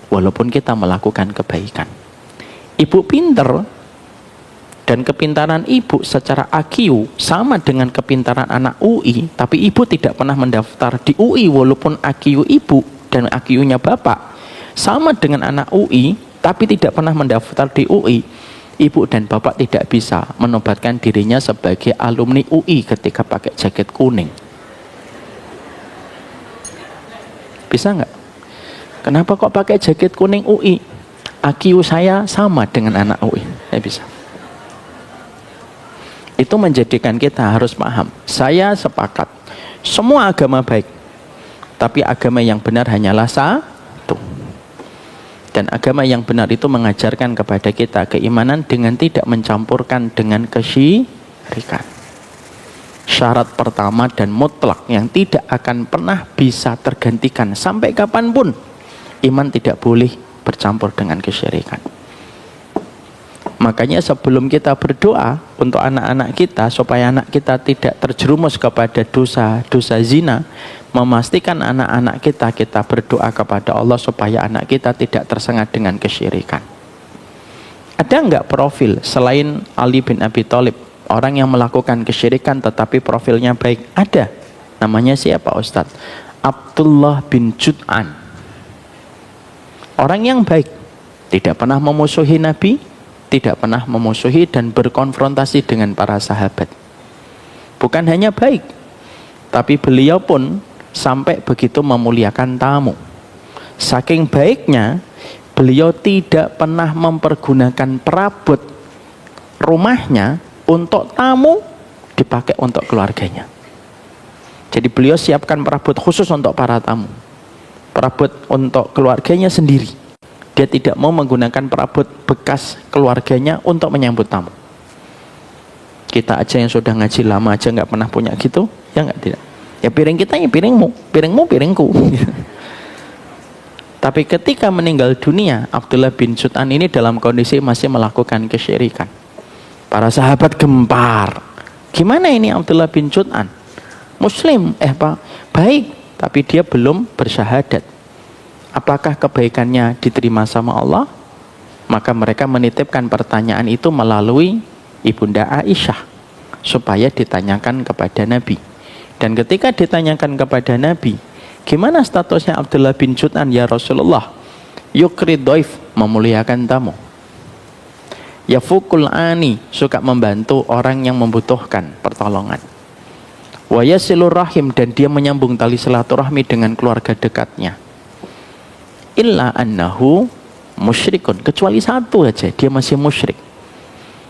walaupun kita melakukan kebaikan. Ibu pinter, dan kepintaran ibu secara IQ sama dengan kepintaran anak UI, tapi ibu tidak pernah mendaftar di UI walaupun IQ ibu dan IQ-nya bapak sama dengan anak UI, tapi tidak pernah mendaftar di UI. Ibu dan bapak tidak bisa menobatkan dirinya sebagai alumni UI ketika pakai jaket kuning. Bisa nggak? Kenapa kok pakai jaket kuning UI? IQ saya sama dengan anak UI. Saya bisa. Itu menjadikan kita harus paham. Saya sepakat, semua agama baik, tapi agama yang benar hanyalah satu. Dan agama yang benar itu mengajarkan kepada kita keimanan dengan tidak mencampurkan dengan kesyirikan. Syarat pertama dan mutlak yang tidak akan pernah bisa tergantikan sampai kapanpun, iman tidak boleh bercampur dengan kesyirikan. Makanya sebelum kita berdoa untuk anak-anak kita supaya anak kita tidak terjerumus kepada dosa zina, memastikan anak-anak kita berdoa kepada Allah supaya anak kita tidak tersengat dengan kesyirikan. Ada enggak profil selain Ali bin Abi Thalib, orang yang melakukan kesyirikan tetapi profilnya baik? Ada. Namanya siapa Ustadz? Abdullah bin Jud'an. Orang yang baik, tidak pernah memusuhi Nabi, tidak pernah memusuhi dan berkonfrontasi dengan para sahabat. Bukan hanya baik, tapi beliau pun sampai begitu memuliakan tamu. Saking baiknya, beliau tidak pernah mempergunakan perabot rumahnya untuk tamu dipakai untuk keluarganya. Jadi beliau siapkan perabot khusus untuk para tamu, perabot untuk keluarganya sendiri. Dia tidak mau menggunakan perabot bekas keluarganya untuk menyambut tamu. Kita aja yang sudah ngaji lama aja nggak pernah punya gitu, ya nggak, tidak. Ya piring kita ya piringmu, piringmu piringku. Tapi ketika meninggal dunia, Abdullah bin Jud'an ini dalam kondisi masih melakukan kesyirikan. Para sahabat gempar. Gimana ini Abdullah bin Jud'an? Muslim, baik, tapi dia belum bersyahadat. Apakah kebaikannya diterima sama Allah? Maka mereka menitipkan pertanyaan itu melalui Ibunda Aisyah supaya ditanyakan kepada Nabi. Dan ketika ditanyakan kepada Nabi, gimana statusnya Abdullah bin Jud'an ya Rasulullah? Yukrid doif, memuliakan tamu. Yafukul ani, suka membantu orang yang membutuhkan pertolongan. Wa yasilur rahim, dan dia menyambung tali silaturahmi dengan keluarga dekatnya. Illa annahu musyrikun, kecuali satu aja dia masih musyrik.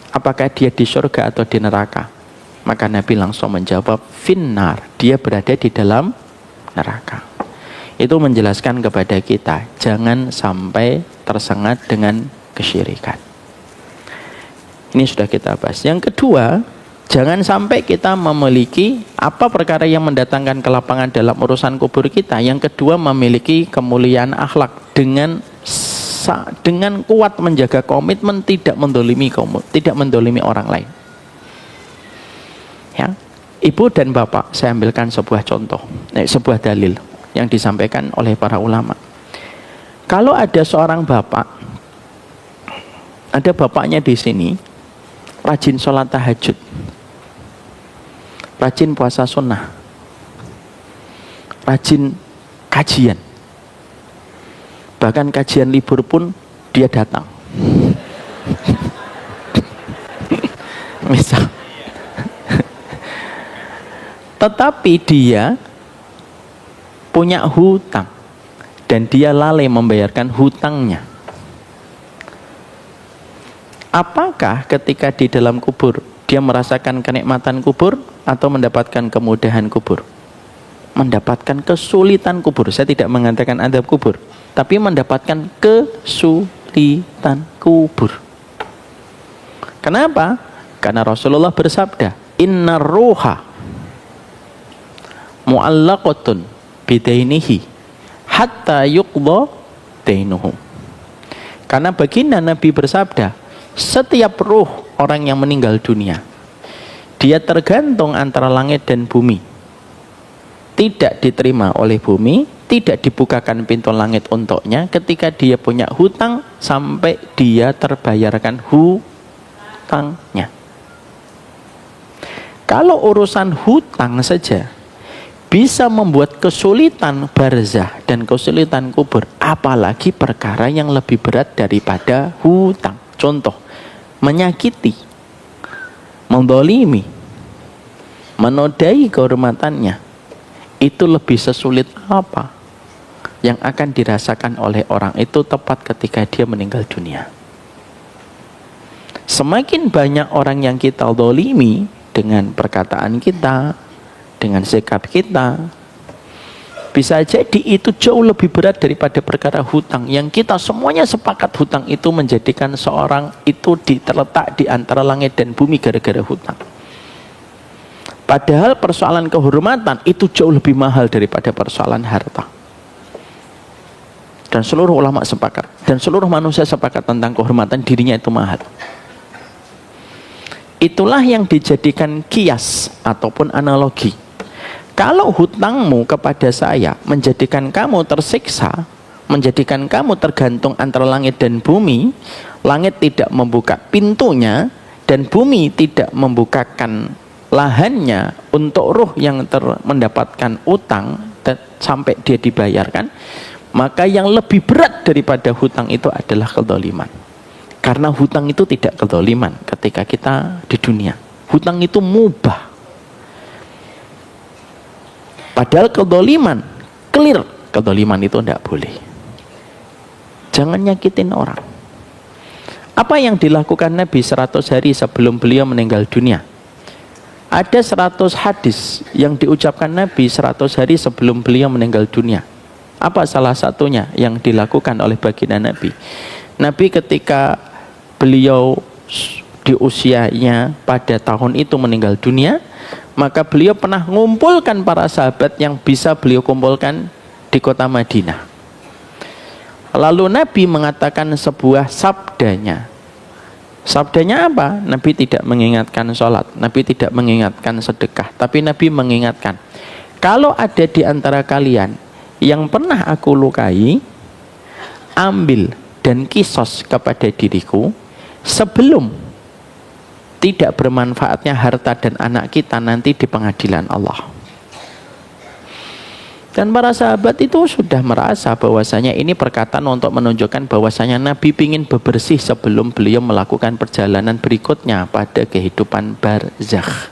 Apakah dia di surga atau di neraka? Maka Nabi langsung menjawab finnar, dia berada di dalam neraka. Itu menjelaskan kepada kita jangan sampai tersengat dengan kesyirikan. Ini sudah kita bahas. Yang kedua, jangan sampai kita memiliki apa perkara yang mendatangkan kelapangan dalam urusan kubur kita. Yang kedua, memiliki kemuliaan akhlak dengan kuat menjaga komitmen tidak mendolimi orang lain. Ya, ibu dan bapak, saya ambilkan sebuah contoh, sebuah dalil yang disampaikan oleh para ulama. Kalau ada seorang bapak, ada bapaknya di sini, rajin sholat tahajud, rajin puasa sunnah, rajin kajian, bahkan kajian libur pun dia datang. Misal, tetapi dia punya hutang dan dia lalai membayarkan hutangnya. Apakah ketika di dalam kubur dia merasakan kenikmatan kubur atau mendapatkan kemudahan kubur? Mendapatkan kesulitan kubur. Saya tidak mengatakan adab kubur, tapi mendapatkan kesulitan kubur. Kenapa? Karena Rasulullah bersabda, innar ruha mu'allaqatun bidainihi hatta yuqda dainuhu. Karena baginda Nabi bersabda, setiap ruh orang yang meninggal dunia, dia tergantung antara langit dan bumi. Tidak diterima oleh bumi, tidak dibukakan pintu langit untuknya ketika dia punya hutang sampai dia terbayarkan hutangnya. Kalau urusan hutang saja bisa membuat kesulitan barzah dan kesulitan kubur, apalagi perkara yang lebih berat daripada hutang. Contoh, menyakiti, mendolimi, menodai kehormatannya, itu lebih sesulit apa yang akan dirasakan oleh orang itu tepat ketika dia meninggal dunia. Semakin banyak orang yang kita dolimi dengan perkataan kita, dengan sikap kita, bisa jadi itu jauh lebih berat daripada perkara hutang yang kita semuanya sepakat hutang itu menjadikan seorang itu terletak di antara langit dan bumi gara-gara hutang. Padahal persoalan kehormatan itu jauh lebih mahal daripada persoalan harta. Dan seluruh ulama sepakat, dan seluruh manusia sepakat tentang kehormatan dirinya itu mahal. Itulah yang dijadikan kias ataupun analogi. Kalau hutangmu kepada saya menjadikan kamu tersiksa, menjadikan kamu tergantung antara langit dan bumi, langit tidak membuka pintunya dan bumi tidak membukakan lahannya untuk ruh yang mendapatkan utang sampai dia dibayarkan, maka yang lebih berat daripada hutang itu adalah kezaliman. Karena hutang itu tidak kezaliman ketika kita di dunia. Hutang itu mubah. Padahal kezaliman, clear, kezaliman itu tidak boleh. Jangan nyakitin orang. Apa yang dilakukan Nabi 100 hari sebelum beliau meninggal dunia? Ada 100 hadis yang diucapkan Nabi 100 hari sebelum beliau meninggal dunia. Apa salah satunya yang dilakukan oleh baginda Nabi? Nabi ketika beliau di usianya pada tahun itu meninggal dunia, maka beliau pernah mengumpulkan para sahabat yang bisa beliau kumpulkan di kota Madinah. Lalu Nabi mengatakan sebuah sabdanya. Sabdanya apa? Nabi tidak mengingatkan sholat, Nabi tidak mengingatkan sedekah, tapi Nabi mengingatkan, kalau ada di antara kalian yang pernah aku lukai, ambil dan kisos kepada diriku sebelum tidak bermanfaatnya harta dan anak kita nanti di pengadilan Allah. Dan para sahabat itu sudah merasa bahwasanya ini perkataan untuk menunjukkan bahwasanya Nabi ingin bebersih sebelum beliau melakukan perjalanan berikutnya pada kehidupan barzakh.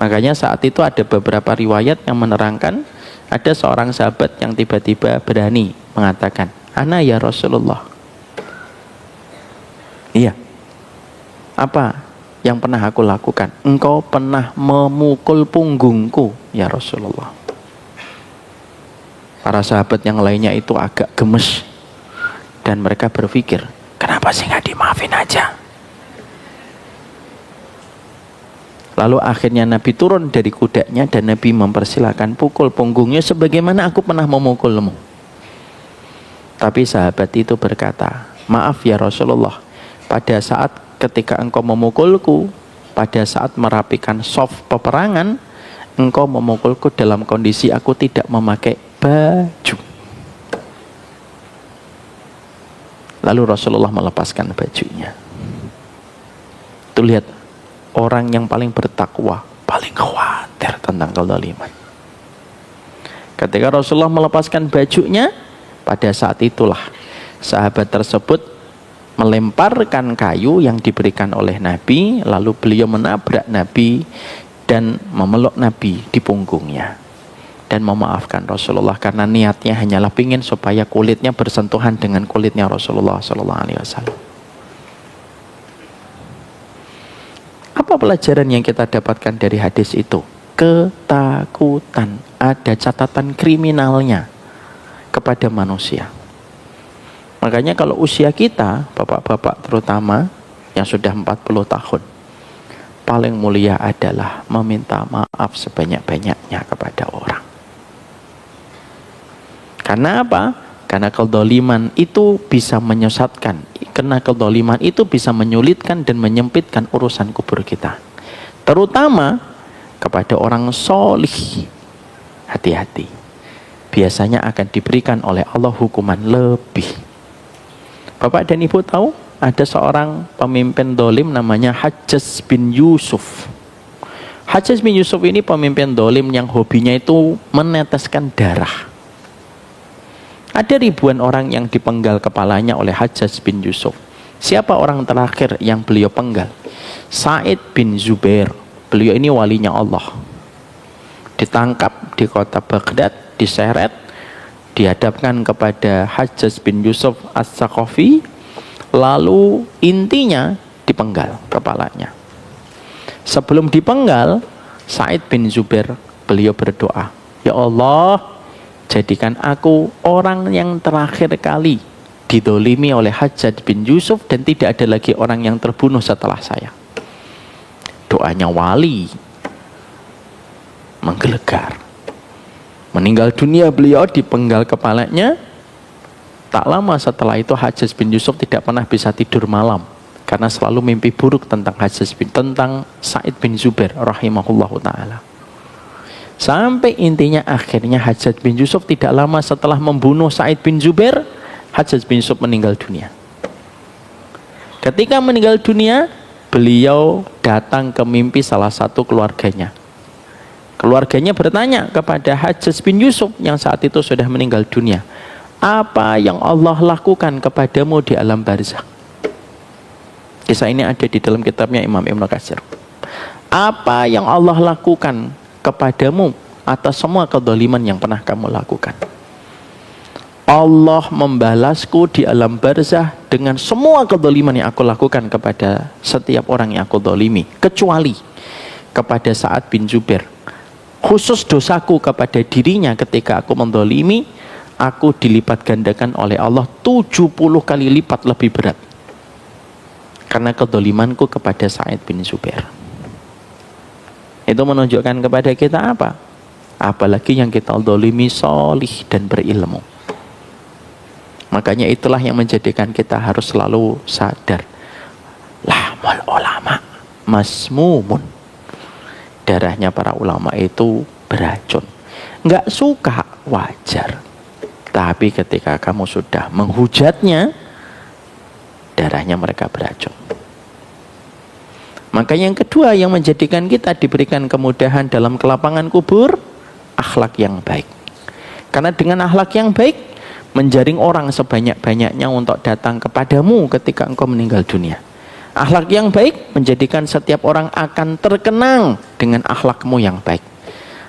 Makanya saat itu ada beberapa riwayat yang menerangkan ada seorang sahabat yang tiba-tiba berani mengatakan, Ana ya Rasulullah. Iya. Apa yang pernah aku lakukan? Engkau pernah memukul punggungku ya Rasulullah. Para sahabat yang lainnya itu agak gemes. Dan mereka berpikir, kenapa sih nggak dimaafin aja? Lalu akhirnya Nabi turun dari kudanya dan Nabi mempersilahkan pukul punggungnya sebagaimana aku pernah memukulmu. Tapi sahabat itu berkata, maaf ya Rasulullah, pada saat ketika engkau memukulku, pada saat merapikan shaf peperangan, engkau memukulku dalam kondisi aku tidak memakai baju. Lalu Rasulullah melepaskan bajunya. Itu lihat, orang yang paling bertakwa, paling khawatir tentang kezaliman. Ketika Rasulullah melepaskan bajunya, pada saat itulah sahabat tersebut melemparkan kayu yang diberikan oleh Nabi, lalu beliau menabrak Nabi dan memeluk Nabi di punggungnya dan memaafkan Rasulullah karena niatnya hanyalah ingin supaya kulitnya bersentuhan dengan kulitnya Rasulullah SAW. Apa pelajaran yang kita dapatkan dari hadis itu? Ketakutan, ada catatan kriminalnya kepada manusia. Makanya kalau usia kita, bapak-bapak terutama yang sudah 40 tahun, paling mulia adalah meminta maaf sebanyak-banyaknya kepada orang. Karena apa? Karena kezaliman itu bisa menyesatkan. Karena kezaliman itu bisa menyulitkan dan menyempitkan urusan kubur kita. Terutama kepada orang solih. Hati-hati. Biasanya akan diberikan oleh Allah hukuman lebih. Bapak dan Ibu tahu? Ada seorang pemimpin dolim namanya Hajjaj bin Yusuf. Hajjaj bin Yusuf ini pemimpin dolim yang hobinya itu meneteskan darah. Ada ribuan orang yang dipenggal kepalanya oleh Hajjaj bin Yusuf. Siapa orang terakhir yang beliau penggal? Sa'id bin Zubair. Beliau ini walinya Allah. Ditangkap di kota Baghdad, diseret, dihadapkan kepada Hajjaj bin Yusuf As-Saqafi, lalu intinya dipenggal kepalanya. Sebelum dipenggal, Sa'id bin Zubair beliau berdoa, ya Allah, jadikan aku orang yang terakhir kali didolimi oleh Hajjaj bin Yusuf dan tidak ada lagi orang yang terbunuh setelah saya. Doanya wali menggelegar. Meninggal dunia beliau, dipenggal kepalanya. Tak lama setelah itu Hajjaj bin Yusuf tidak pernah bisa tidur malam karena selalu mimpi buruk tentang tentang Sa'id bin Zubair rahimahullahu ta'ala. Sampai intinya akhirnya Hajjaj bin Yusuf tidak lama setelah membunuh Sa'id bin Zubair, Hajjaj bin Yusuf meninggal dunia. Ketika meninggal dunia, beliau datang ke mimpi salah satu keluarganya. Keluarganya bertanya kepada Hajjaj bin Yusuf yang saat itu sudah meninggal dunia, apa yang Allah lakukan kepadamu di alam barzakh? Kisah ini ada di dalam kitabnya Imam Ibnu Katsir. Apa yang Allah lakukan kepadamu atas semua kezaliman yang pernah kamu lakukan? Allah membalasku di alam barzakh dengan semua kezaliman yang aku lakukan kepada setiap orang yang aku zalimi, kecuali kepada Sa'ad bin Zubair. Khusus dosaku kepada dirinya ketika aku menzalimi, aku dilipat gandakan oleh Allah 70 kali lipat lebih berat karena kezalimanku kepada Sa'id bin Zubair. Itu menunjukkan kepada kita apa? Apalagi yang kita zalimi solih dan berilmu. Makanya itulah yang menjadikan kita harus selalu sadar. Lahmul ulama masmumun. Darahnya para ulama itu beracun. Nggak suka wajar. Tapi ketika kamu sudah menghujatnya, darahnya mereka beracun. Maka yang kedua yang menjadikan kita diberikan kemudahan dalam kelapangan kubur, akhlak yang baik. Karena dengan akhlak yang baik, menjaring orang sebanyak-banyaknya untuk datang kepadamu ketika engkau meninggal dunia. Akhlak yang baik menjadikan setiap orang akan terkenang dengan akhlakmu yang baik.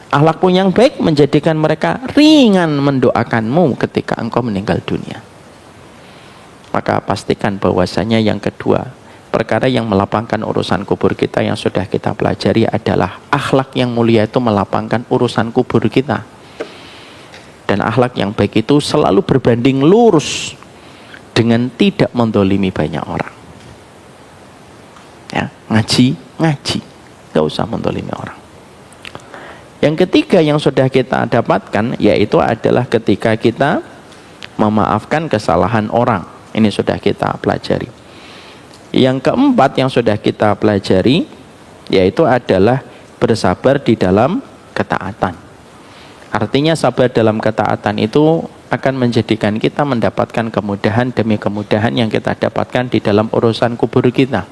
Akhlakmu yang baik menjadikan mereka ringan mendoakanmu ketika engkau meninggal dunia. maka pastikan bahwasanya yang kedua, perkara yang melapangkan urusan kubur kita yang sudah kita pelajari adalah akhlak yang mulia itu melapangkan urusan kubur kita. Dan akhlak yang baik itu selalu berbanding lurus dengan tidak mendolimi banyak orang. Ya, ngaji, gak usah mendolimi orang. Yang ketiga yang sudah kita dapatkan yaitu adalah ketika kita memaafkan kesalahan orang. Ini sudah kita pelajari. Yang keempat yang sudah kita pelajari yaitu adalah bersabar di dalam ketaatan. Artinya sabar dalam ketaatan itu akan menjadikan kita mendapatkan kemudahan demi kemudahan yang kita dapatkan di dalam urusan kubur kita.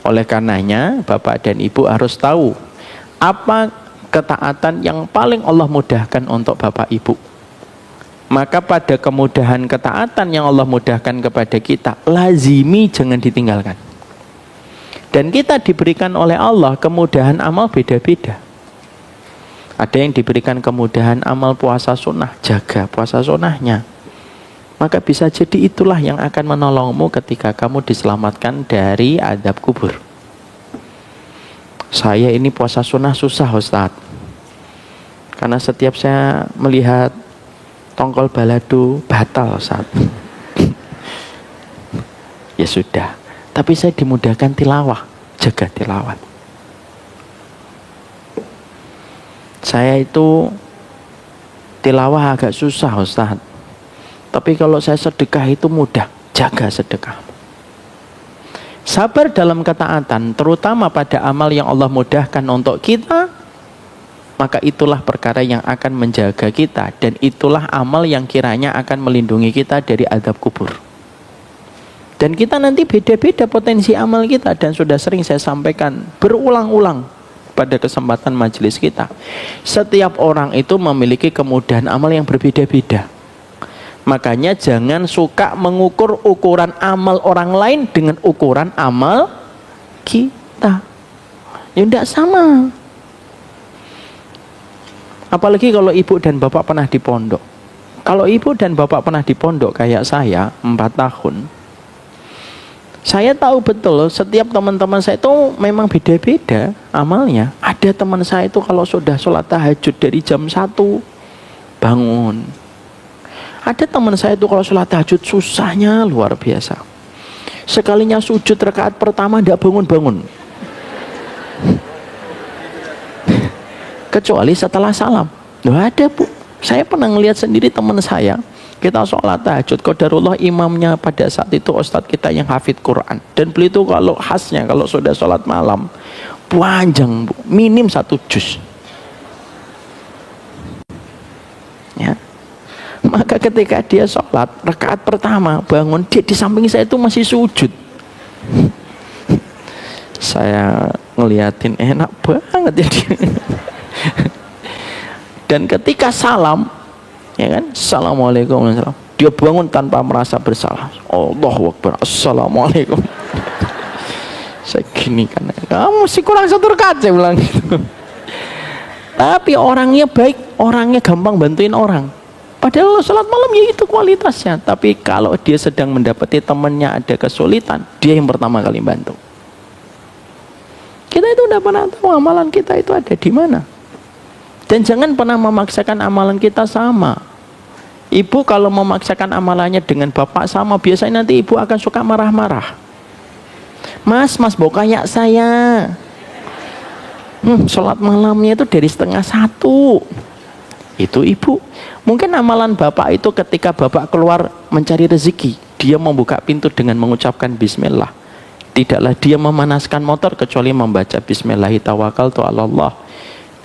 Oleh karenanya Bapak dan Ibu harus tahu apa ketaatan yang paling Allah mudahkan untuk Bapak Ibu. Maka pada kemudahan ketaatan yang Allah mudahkan kepada kita, lazimi, jangan ditinggalkan. Dan kita diberikan oleh Allah kemudahan amal beda-beda. Ada yang diberikan kemudahan amal puasa sunnah, jaga puasa sunnahnya. Maka bisa jadi itulah yang akan menolongmu ketika kamu diselamatkan dari azab kubur. Saya ini puasa sunnah susah Ustaz. Karena setiap saya melihat tongkol balado batal Ustaz. Ya sudah, tapi saya dimudahkan tilawah, jaga tilawat. Saya itu tilawah agak susah Ustaz. Tapi kalau saya sedekah itu mudah, jaga sedekah. Sabar dalam ketaatan, terutama pada amal yang Allah mudahkan untuk kita, maka itulah perkara yang akan menjaga kita. Dan itulah amal yang kiranya akan melindungi kita dari azab kubur. Dan kita nanti beda-beda potensi amal kita. Dan sudah sering saya sampaikan berulang-ulang pada kesempatan majelis kita. Setiap orang itu memiliki kemudahan amal yang berbeda-beda. Makanya jangan suka mengukur ukuran amal orang lain dengan ukuran amal kita. Ya tidak sama. Apalagi kalau ibu dan bapak pernah di pondok. Kalau ibu dan bapak pernah di pondok kayak saya 4 tahun, saya tahu betul setiap teman-teman saya itu memang beda-beda amalnya. Ada teman saya itu kalau sudah sholat tahajud dari jam 1 bangun. Ada teman saya itu kalau sholat tahajud susahnya luar biasa. Sekalinya sujud rakaat pertama tidak bangun-bangun. Kecuali setelah salam. Loh ada Bu. Saya pernah ngelihat sendiri teman saya. Kita sholat tahajud, qadarullah imamnya pada saat itu ustadz kita yang hafid Quran. Dan beliau itu kalau khasnya, kalau sudah sholat malam, panjang Bu, minim 1 juz. Ya. Maka ketika dia sholat, rakaat pertama bangun, dia di samping saya itu masih sujud. Saya ngeliatin enak banget ya dia. Dan ketika salam, ya kan, assalamualaikum, dia bangun tanpa merasa bersalah. Allahu Akbar, assalamualaikum. Saya gini kan, kamu masih kurang 1 rakaat, saya bilang gitu. Tapi orangnya baik, orangnya gampang bantuin orang. Padahal sholat malam ya itu kualitasnya. Tapi kalau dia sedang mendapati temannya ada kesulitan, dia yang pertama kali bantu. Kita itu udah pernah tahu amalan kita itu ada di mana. Dan jangan pernah memaksakan amalan kita sama. Ibu kalau memaksakan amalannya dengan bapak sama, biasanya nanti ibu akan suka marah-marah. Mas mau kayak saya. Sholat malamnya itu dari 12:30. Itu ibu. Mungkin amalan bapak itu ketika bapak keluar mencari rezeki, dia membuka pintu dengan mengucapkan bismillah. Tidaklah dia memanaskan motor kecuali membaca bismillahi tawakkaltu 'alallah.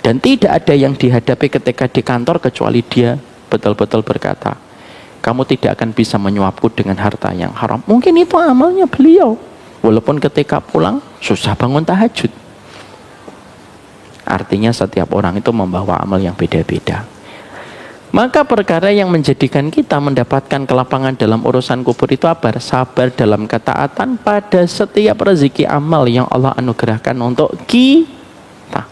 Dan tidak ada yang dihadapi ketika di kantor kecuali dia betul-betul berkata, kamu tidak akan bisa menyuapku dengan harta yang haram. Mungkin itu amalnya beliau. Walaupun ketika pulang susah bangun tahajud. Artinya setiap orang itu membawa amal yang beda-beda. Maka perkara yang menjadikan kita mendapatkan kelapangan dalam urusan kubur itu apa? Sabar dalam ketaatan pada setiap rezeki amal yang Allah anugerahkan untuk kita.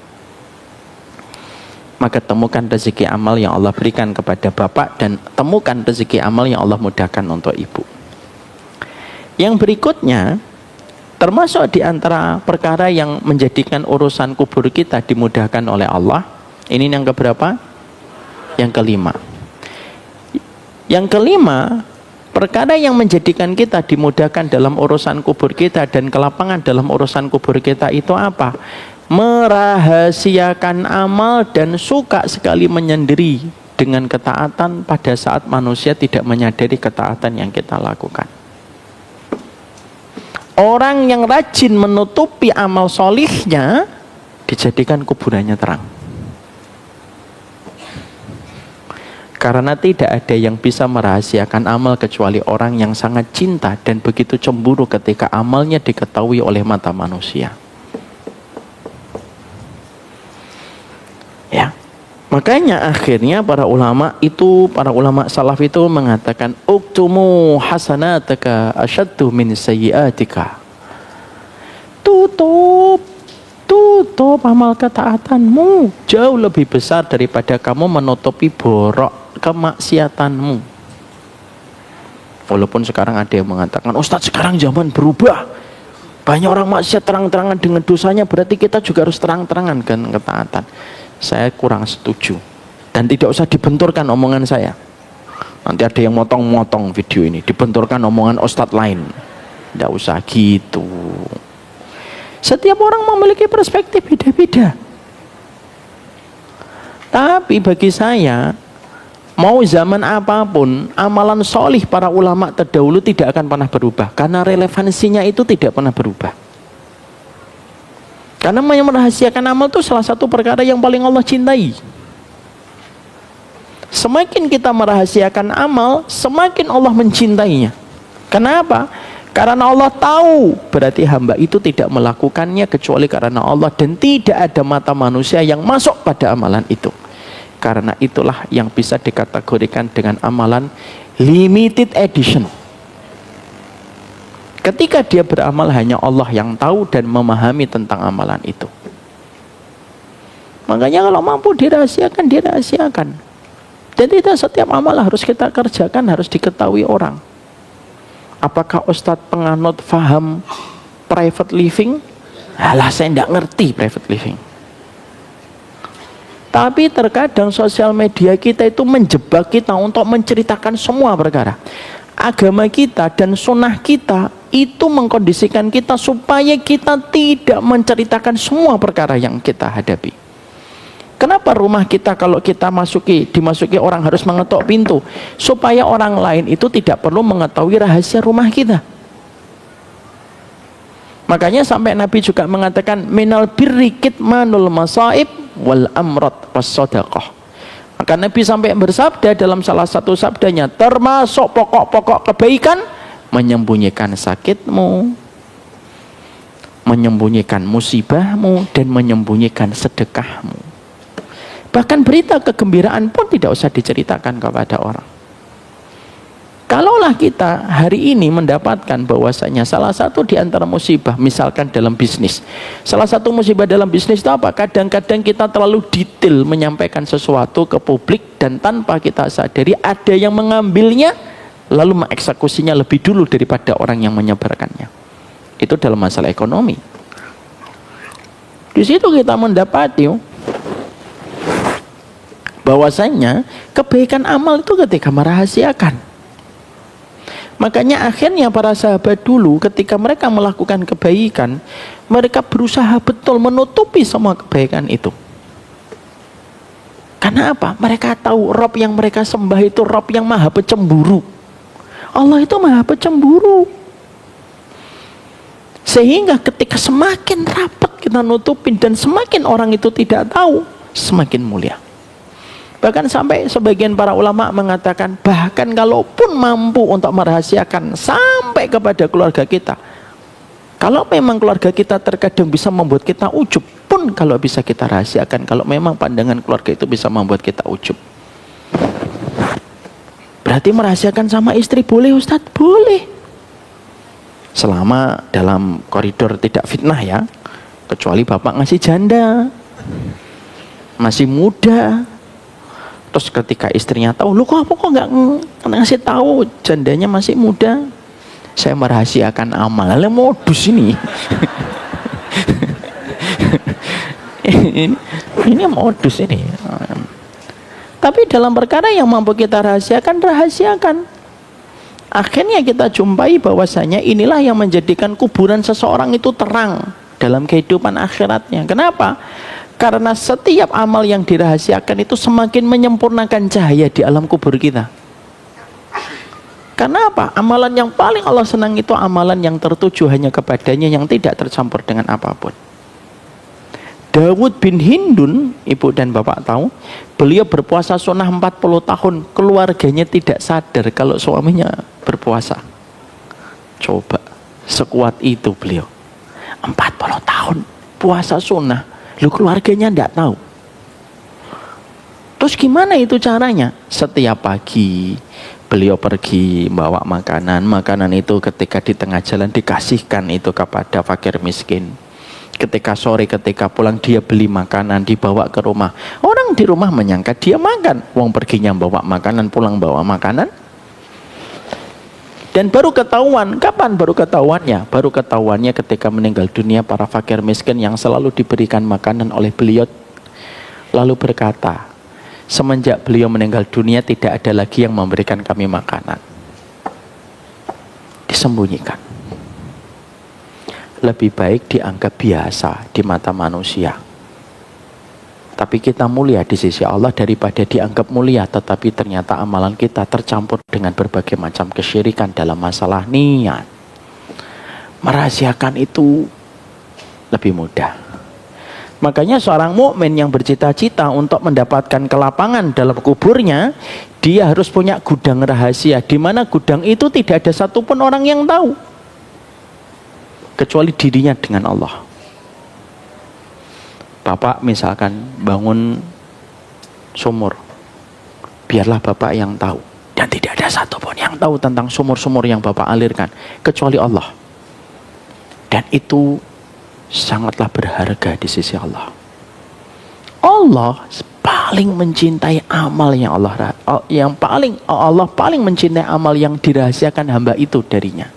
Maka temukan rezeki amal yang Allah berikan kepada bapak dan temukan rezeki amal yang Allah mudahkan untuk ibu. Yang berikutnya, termasuk di antara perkara yang menjadikan urusan kubur kita dimudahkan oleh Allah. Ini yang keberapa? Yang kelima. Yang kelima, perkara yang menjadikan kita dimudahkan dalam urusan kubur kita dan kelapangan dalam urusan kubur kita itu apa? Merahasiakan amal dan suka sekali menyendiri dengan ketaatan pada saat manusia tidak menyadari ketaatan yang kita lakukan. Orang yang rajin menutupi amal solihnya dijadikan kuburannya terang. Karena tidak ada yang bisa merahasiakan amal kecuali orang yang sangat cinta dan begitu cemburu ketika amalnya diketahui oleh mata manusia. Ya. Makanya akhirnya para ulama salaf itu mengatakan uktumu hasanataka asyaddu min sayyiatika. Tutup amal ketaatanmu jauh lebih besar daripada kamu menutupi borok kemaksiatanmu. Walaupun sekarang ada yang mengatakan, Ustadz sekarang zaman berubah, banyak orang maksiat terang-terangan dengan dosanya, berarti kita juga harus terang-terangan dengan ketaatan. Saya kurang setuju. Dan tidak usah dibenturkan omongan saya. Nanti ada yang motong-motong video ini, dibenturkan omongan ustadz lain. Tidak usah gitu. Setiap orang memiliki perspektif beda-beda. Tapi bagi saya, mau zaman apapun, amalan solih para ulama terdahulu tidak akan pernah berubah. Karena relevansinya itu tidak pernah berubah. Karena merahasiakan amal itu salah satu perkara yang paling Allah cintai. Semakin kita merahasiakan amal, semakin Allah mencintainya. Kenapa? Karena Allah tahu berarti hamba itu tidak melakukannya kecuali karena Allah, dan tidak ada mata manusia yang masuk pada amalan itu. Karena itulah yang bisa dikategorikan dengan amalan limited edition. Ketika dia beramal hanya Allah yang tahu dan memahami tentang amalan itu. Makanya kalau mampu dirahasiakan, dirahasiakan. Dan tidak setiap amal harus kita kerjakan, harus diketahui orang. Apakah Ustadz penganut faham private living? Alah, saya tidak ngerti private living. Tapi terkadang sosial media kita itu menjebak kita untuk menceritakan semua perkara. Agama kita dan sunnah kita itu mengkondisikan kita supaya kita tidak menceritakan semua perkara yang kita hadapi. Kenapa rumah kita kalau kita dimasuki orang harus mengetuk pintu? Supaya orang lain itu tidak perlu mengetahui rahasia rumah kita. Makanya sampai Nabi juga mengatakan minal birri kitmanul masaib wal amrat was sadaqah. Maka Nabi sampai bersabda dalam salah satu sabdanya, termasuk pokok-pokok kebaikan menyembunyikan sakitmu, menyembunyikan musibahmu, dan menyembunyikan sedekahmu. Bahkan berita kegembiraan pun tidak usah diceritakan kepada orang. Kalaulah kita hari ini mendapatkan bahwasanya salah satu di antara musibah, misalkan dalam bisnis, salah satu musibah dalam bisnis itu apa? Kadang-kadang kita terlalu detail menyampaikan sesuatu ke publik dan tanpa kita sadari ada yang mengambilnya lalu mengeksekusinya lebih dulu daripada orang yang menyebarkannya. Itu dalam masalah ekonomi. Di situ kita mendapati bahwasanya kebaikan amal itu ketika merahasiakan. Makanya akhirnya para sahabat dulu ketika mereka melakukan kebaikan, mereka berusaha betul menutupi semua kebaikan itu. Karena apa? Mereka tahu Rob yang mereka sembah itu Rob yang maha pecemburu. Allah itu maha pecemburu. Sehingga ketika semakin rapat kita nutupin dan semakin orang itu tidak tahu, semakin mulia. Bahkan sampai sebagian para ulama mengatakan, bahkan kalaupun mampu untuk merahasiakan sampai kepada keluarga kita, kalau memang keluarga kita terkadang bisa membuat kita ujub, pun kalau bisa kita rahasiakan, kalau memang pandangan keluarga itu bisa membuat kita ujub. Berarti merahasiakan sama istri boleh Ustadz? Boleh. Selama dalam koridor tidak fitnah ya, kecuali bapak ngasih janda, masih muda. Terus ketika istrinya tahu, lu kok nggak ngasih tahu jandanya masih muda? Saya merahasiakan amal. Lah modus ini. ini modus ini. Tapi dalam perkara yang mampu kita rahasiakan, rahasiakan. Akhirnya kita jumpai bahwasanya inilah yang menjadikan kuburan seseorang itu terang dalam kehidupan akhiratnya. Kenapa? Karena setiap amal yang dirahasiakan itu semakin menyempurnakan cahaya di alam kubur kita. Karena apa? Amalan yang paling Allah senang itu amalan yang tertuju hanya kepadanya, yang tidak tercampur dengan apapun. Dawud bin Hindun, ibu dan bapak tahu, beliau berpuasa sunnah 40 tahun, keluarganya tidak sadar kalau suaminya berpuasa. Coba, sekuat itu beliau. 40 tahun puasa sunnah, lu keluarganya tidak tahu. Terus gimana itu caranya? Setiap pagi beliau pergi bawa makanan, makanan itu ketika di tengah jalan dikasihkan itu kepada fakir miskin. Ketika sore, ketika pulang dia beli makanan, dibawa ke rumah. Orang di rumah menyangka dia makan. Wong perginya bawa makanan, pulang bawa makanan. Dan baru ketahuan, kapan baru ketahuannya? Baru ketahuannya ketika meninggal dunia para fakir miskin yang selalu diberikan makanan oleh beliau. Lalu berkata, semenjak beliau meninggal dunia tidak ada lagi yang memberikan kami makanan. Disembunyikan. Lebih baik dianggap biasa di mata manusia, tapi kita mulia di sisi Allah daripada dianggap mulia tetapi ternyata amalan kita tercampur dengan berbagai macam kesyirikan dalam masalah niat. Merahasiakan itu lebih mudah. Makanya seorang mukmin yang bercita-cita untuk mendapatkan kelapangan dalam kuburnya, dia harus punya gudang rahasia, di mana gudang itu tidak ada satupun orang yang tahu kecuali dirinya dengan Allah. Bapak misalkan bangun sumur, biarlah Bapak yang tahu, dan tidak ada satupun yang tahu tentang sumur-sumur yang Bapak alirkan kecuali Allah. Dan itu sangatlah berharga di sisi Allah. Allah paling mencintai amal yang Allah paling mencintai amal yang dirahasiakan hamba itu darinya.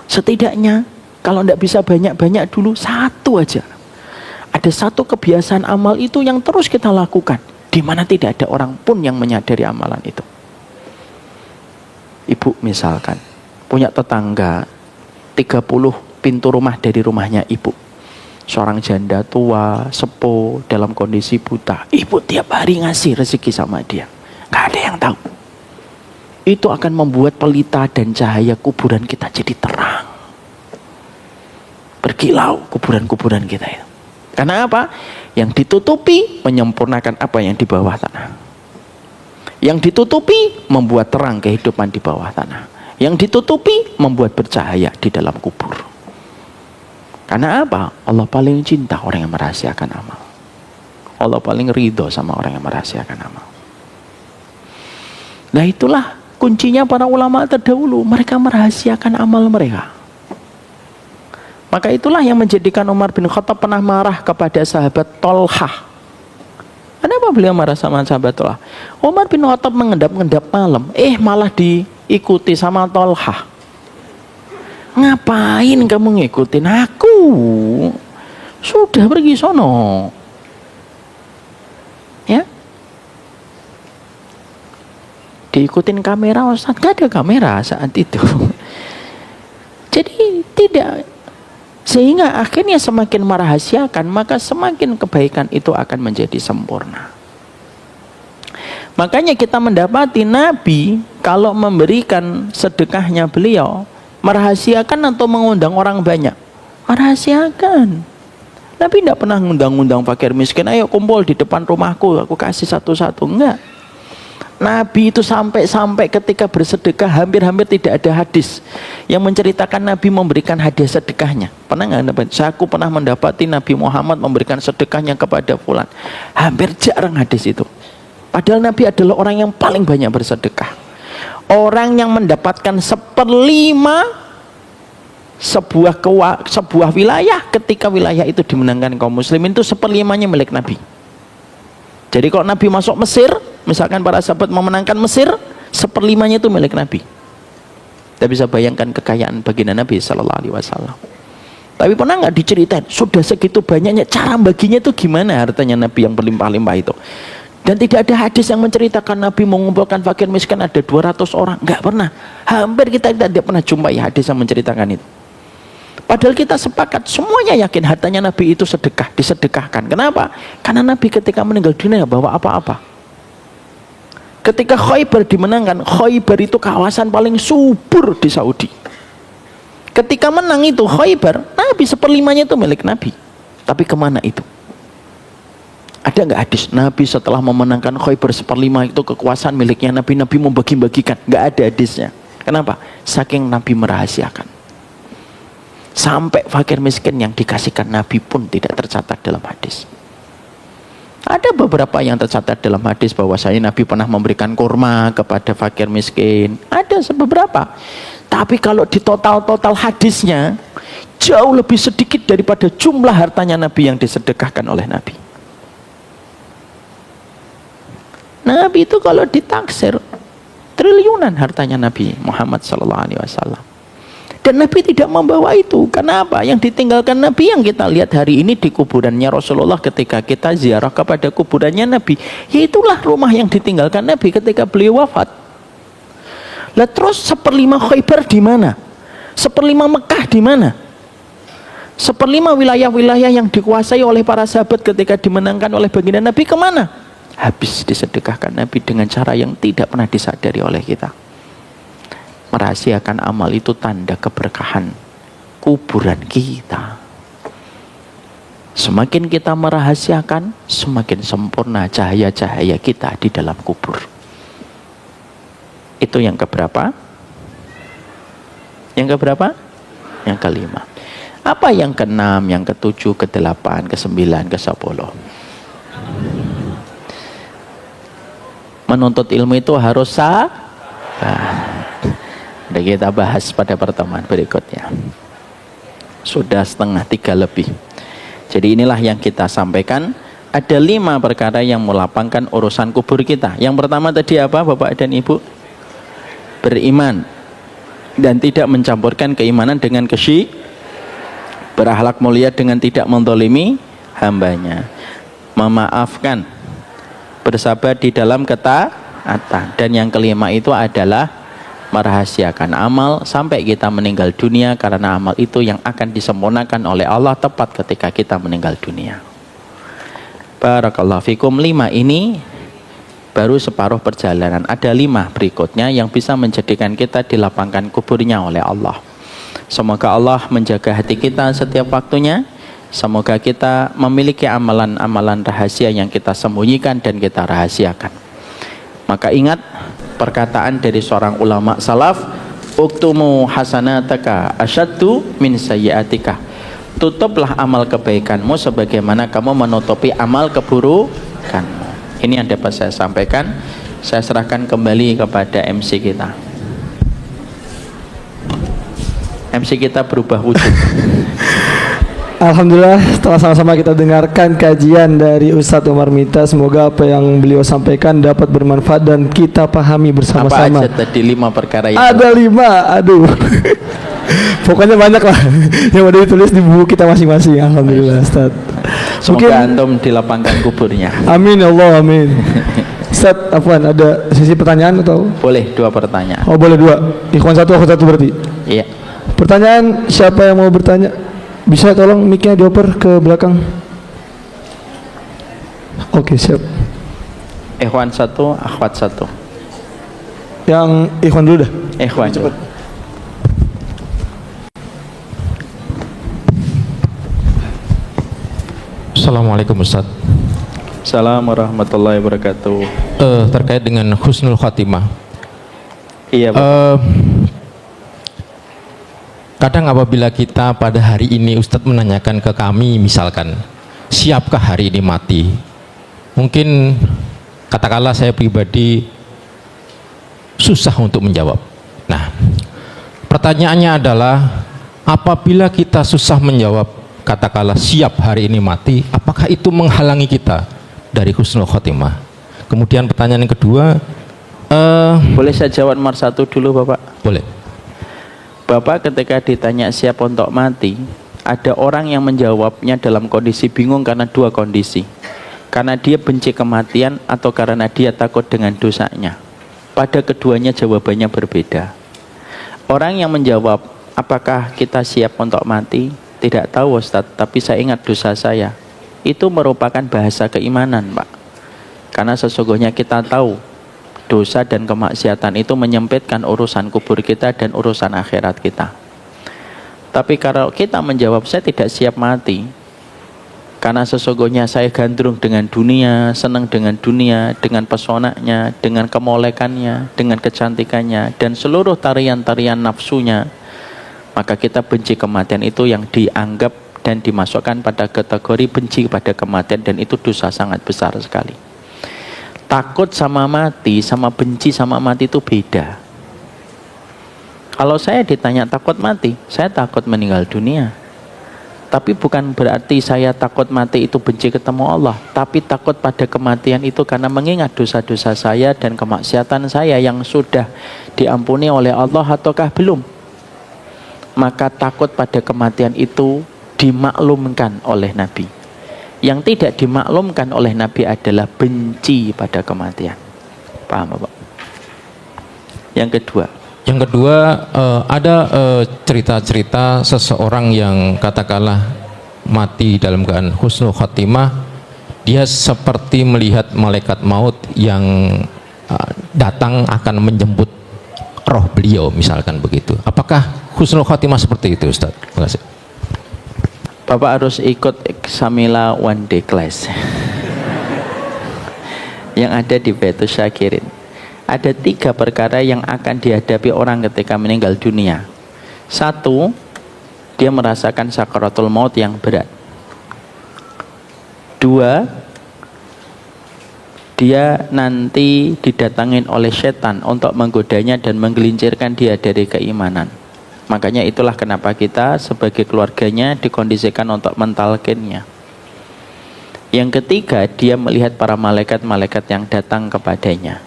Setidaknya kalau tidak bisa banyak-banyak dulu, satu aja. Ada satu kebiasaan amal itu yang terus kita lakukan, di mana tidak ada orang pun yang menyadari amalan itu. Ibu misalkan punya tetangga 30 pintu rumah dari rumahnya ibu. Seorang janda tua, sepuh, dalam kondisi buta. Ibu tiap hari ngasih rezeki sama dia. Gak ada yang tahu. Itu akan membuat pelita dan cahaya kuburan kita jadi terang. Berkilau kuburan-kuburan kita itu. Karena apa? Yang ditutupi menyempurnakan apa yang di bawah tanah. Yang ditutupi membuat terang kehidupan di bawah tanah. Yang ditutupi membuat bercahaya di dalam kubur. Karena apa? Allah paling cinta orang yang merahasiakan amal. Allah paling ridho sama orang yang merahasiakan amal. Nah itulah kuncinya para ulama terdahulu. Mereka merahasiakan amal mereka. Maka itulah yang menjadikan Umar bin Khattab pernah marah kepada sahabat Tolhah. Kenapa beliau marah sama sahabat Tolhah? Umar bin Khattab mengendap-endap malam, malah diikuti sama Tolhah. Ngapain kamu ngikutin aku? Sudah pergi sono. Ya? Diikutin kamera Ustaz, gak ada kamera saat itu. Jadi tidak. Sehingga akhirnya semakin merahasiakan, maka semakin kebaikan itu akan menjadi sempurna. Makanya kita mendapati Nabi kalau memberikan sedekahnya beliau, merahasiakan atau mengundang orang banyak? Merahasiakan. Nabi tidak pernah ngundang-undang fakir miskin, ayo kumpul di depan rumahku, aku kasih satu-satu. Enggak. Nabi itu sampai ketika bersedekah hampir-hampir tidak ada hadis yang menceritakan Nabi memberikan hadiah sedekahnya. Pernah nggak? Aku pernah mendapati Nabi Muhammad memberikan sedekahnya kepada fulan. Hampir jarang hadis itu. Padahal Nabi adalah orang yang paling banyak bersedekah. Orang yang mendapatkan 1/5 sebuah wilayah, ketika wilayah itu dimenangkan kaum muslimin, itu 1/5-nya milik Nabi. Jadi kalau Nabi masuk Mesir, misalkan para sahabat memenangkan Mesir, 1/5-nya itu milik Nabi. Kita bisa bayangkan kekayaan baginda Nabi Sallallahu Alaihi Wasallam. Tapi pernah nggak diceritain sudah segitu banyaknya cara baginya itu gimana hartanya Nabi yang berlimpah-limpah itu? Dan tidak ada hadis yang menceritakan Nabi mengumpulkan fakir miskin ada 200 orang. Nggak pernah. Hampir kita tidak pernah jumpai hadis yang menceritakan itu. Padahal kita sepakat semuanya yakin hartanya Nabi itu sedekah, disedekahkan. Kenapa? Karena Nabi ketika meninggal dunia bawa apa-apa. Ketika Khaybar dimenangkan, Khaybar itu kawasan paling subur di Saudi. Ketika menang itu Khaybar, Nabi 1/5-nya itu milik Nabi. Tapi kemana itu? Ada nggak hadis Nabi setelah memenangkan Khaybar 1/5 itu kekuasaan miliknya Nabi, Nabi membagi-bagikan? Nggak ada hadisnya. Kenapa? Saking Nabi merahasiakan. Sampai fakir miskin yang dikasihkan Nabi pun tidak tercatat dalam hadis. Ada beberapa yang tercatat dalam hadis bahwasanya Nabi pernah memberikan kurma kepada fakir miskin. Ada beberapa. Tapi kalau di total hadisnya jauh lebih sedikit daripada jumlah hartanya Nabi yang disedekahkan oleh Nabi. Nabi itu kalau ditaksir triliunan hartanya Nabi Muhammad SAW. Dan Nabi tidak membawa itu. Kenapa? Yang ditinggalkan Nabi yang kita lihat hari ini di kuburannya Rasulullah ketika kita ziarah kepada kuburannya Nabi. Yaitulah rumah yang ditinggalkan Nabi ketika beliau wafat. Lah terus 1/5 Khaybar di mana? 1/5 Mekah di mana? 1/5 wilayah-wilayah yang dikuasai oleh para sahabat ketika dimenangkan oleh baginda Nabi kemana? Habis disedekahkan Nabi dengan cara yang tidak pernah disadari oleh kita. Merahasiakan amal itu tanda keberkahan kuburan kita. Semakin kita merahasiakan, semakin sempurna cahaya-cahaya kita di dalam kubur. Itu yang keberapa? Yang keberapa? Yang kelima. Apa yang keenam, yang ketujuh, kedelapan, kesembilan, kesepuluh? Menuntut ilmu itu harus Udah kita bahas pada pertemuan berikutnya. Sudah 2:30 lebih. Jadi inilah yang kita sampaikan. Ada 5 perkara yang melapangkan urusan kubur kita. Yang pertama tadi apa Bapak dan Ibu? Beriman dan tidak mencampurkan keimanan dengan kesyirikan, berakhlak mulia dengan tidak menzalimi hambanya, memaafkan, bersabar di dalam ketaatan. Dan yang kelima itu adalah merahasiakan amal sampai kita meninggal dunia, karena amal itu yang akan disempurnakan oleh Allah tepat ketika kita meninggal dunia. Barakallahu fikum. 5 ini baru separuh perjalanan. Ada 5 berikutnya yang bisa menjadikan kita dilapangkan kuburnya oleh Allah. Semoga Allah menjaga hati kita setiap waktunya. Semoga kita memiliki amalan-amalan rahasia yang kita sembunyikan dan kita rahasiakan. Maka ingat perkataan dari seorang ulama salaf, uktumu hasanataka asyaddu min sayyiatika. Tutuplah amal kebaikanmu sebagaimana kamu menutupi amal keburukanmu. Ini yang dapat saya sampaikan. Saya serahkan kembali kepada MC kita. MC kita berubah wujud. Alhamdulillah, setelah sama-sama kita dengarkan kajian dari Ustadz Umar Mita, semoga apa yang beliau sampaikan dapat bermanfaat dan kita pahami bersama-sama. Apa aja tadi 5 perkara itu? Ada 5, aduh. Pokoknya banyak lah yang udah ditulis di buku kita masing-masing. Alhamdulillah Ustadz. Semoga antum dilapangkan kuburnya. Amin ya Allah, amin. Ustadz, apaan, ada sisi pertanyaan atau? Boleh 2 pertanyaan. Oh boleh 2. Ikhwan 1, aku 1 berarti. Iya. Pertanyaan, siapa yang mau bertanya? Bisa tolong mic-nya dioper ke belakang. Oke, siap. Ikhwan 1, akhwat 1. Yang Ikhwan dulu dah. Ikhwan cepat. Assalamualaikum Ustaz. Assalamualaikum warahmatullahi wabarakatuh. Terkait dengan husnul khatimah. Iya Pak. Kadang apabila kita pada hari ini Ustadz menanyakan ke kami, misalkan, siapkah hari ini mati? Mungkin katakanlah saya pribadi susah untuk menjawab. Nah, pertanyaannya adalah, apabila kita susah menjawab, katakanlah siap hari ini mati, apakah itu menghalangi kita dari husnul khotimah? Kemudian pertanyaan yang kedua, boleh saya jawab nomor 1 dulu Bapak? boleh. Bapak ketika ditanya siap untuk mati, ada orang yang menjawabnya dalam kondisi bingung karena dua kondisi. Karena dia benci kematian atau karena dia takut dengan dosanya. Pada keduanya jawabannya berbeda. Orang yang menjawab, apakah kita siap untuk mati? Tidak tahu Ustadz, tapi saya ingat dosa saya. Itu merupakan bahasa keimanan, Pak. Karena sesungguhnya kita tahu dosa dan kemaksiatan itu menyempitkan urusan kubur kita dan urusan akhirat kita. Tapi kalau kita menjawab saya tidak siap mati, karena sesungguhnya saya gandrung dengan dunia, senang dengan dunia, dengan pesonanya, dengan kemolekannya, dengan kecantikannya, dan seluruh tarian-tarian nafsunya, maka kita benci kematian. Itu yang dianggap dan dimasukkan pada kategori benci pada kematian, dan itu dosa sangat besar sekali. Takut sama mati, sama benci sama mati itu beda. Kalau saya ditanya takut mati, saya takut meninggal dunia. Tapi bukan berarti saya takut mati itu benci ketemu Allah. Tapi takut pada kematian itu karena mengingat dosa-dosa saya dan kemaksiatan saya yang sudah diampuni oleh Allah ataukah belum. Maka takut pada kematian itu dimaklumkan oleh Nabi. Yang tidak dimaklumkan oleh Nabi adalah benci pada kematian. Paham Bapak? Yang kedua, ada cerita-cerita seseorang yang katakanlah mati dalam keadaan husnul khotimah. Dia seperti melihat malaikat maut yang datang akan menjemput roh beliau, misalkan begitu. Apakah husnul khotimah seperti itu, Ustaz? Terima kasih. Bapak harus ikut Samila One Day Class yang ada di Baitus Syakirin. Ada 3 perkara yang akan dihadapi orang ketika meninggal dunia. 1, dia merasakan sakaratul maut yang berat. 2, dia nanti didatangin oleh setan untuk menggodanya dan menggelincirkan dia dari keimanan. Makanya itulah kenapa kita sebagai keluarganya dikondisikan untuk mentalkinnya. Yang ketiga, dia melihat para malaikat-malaikat yang datang kepadanya.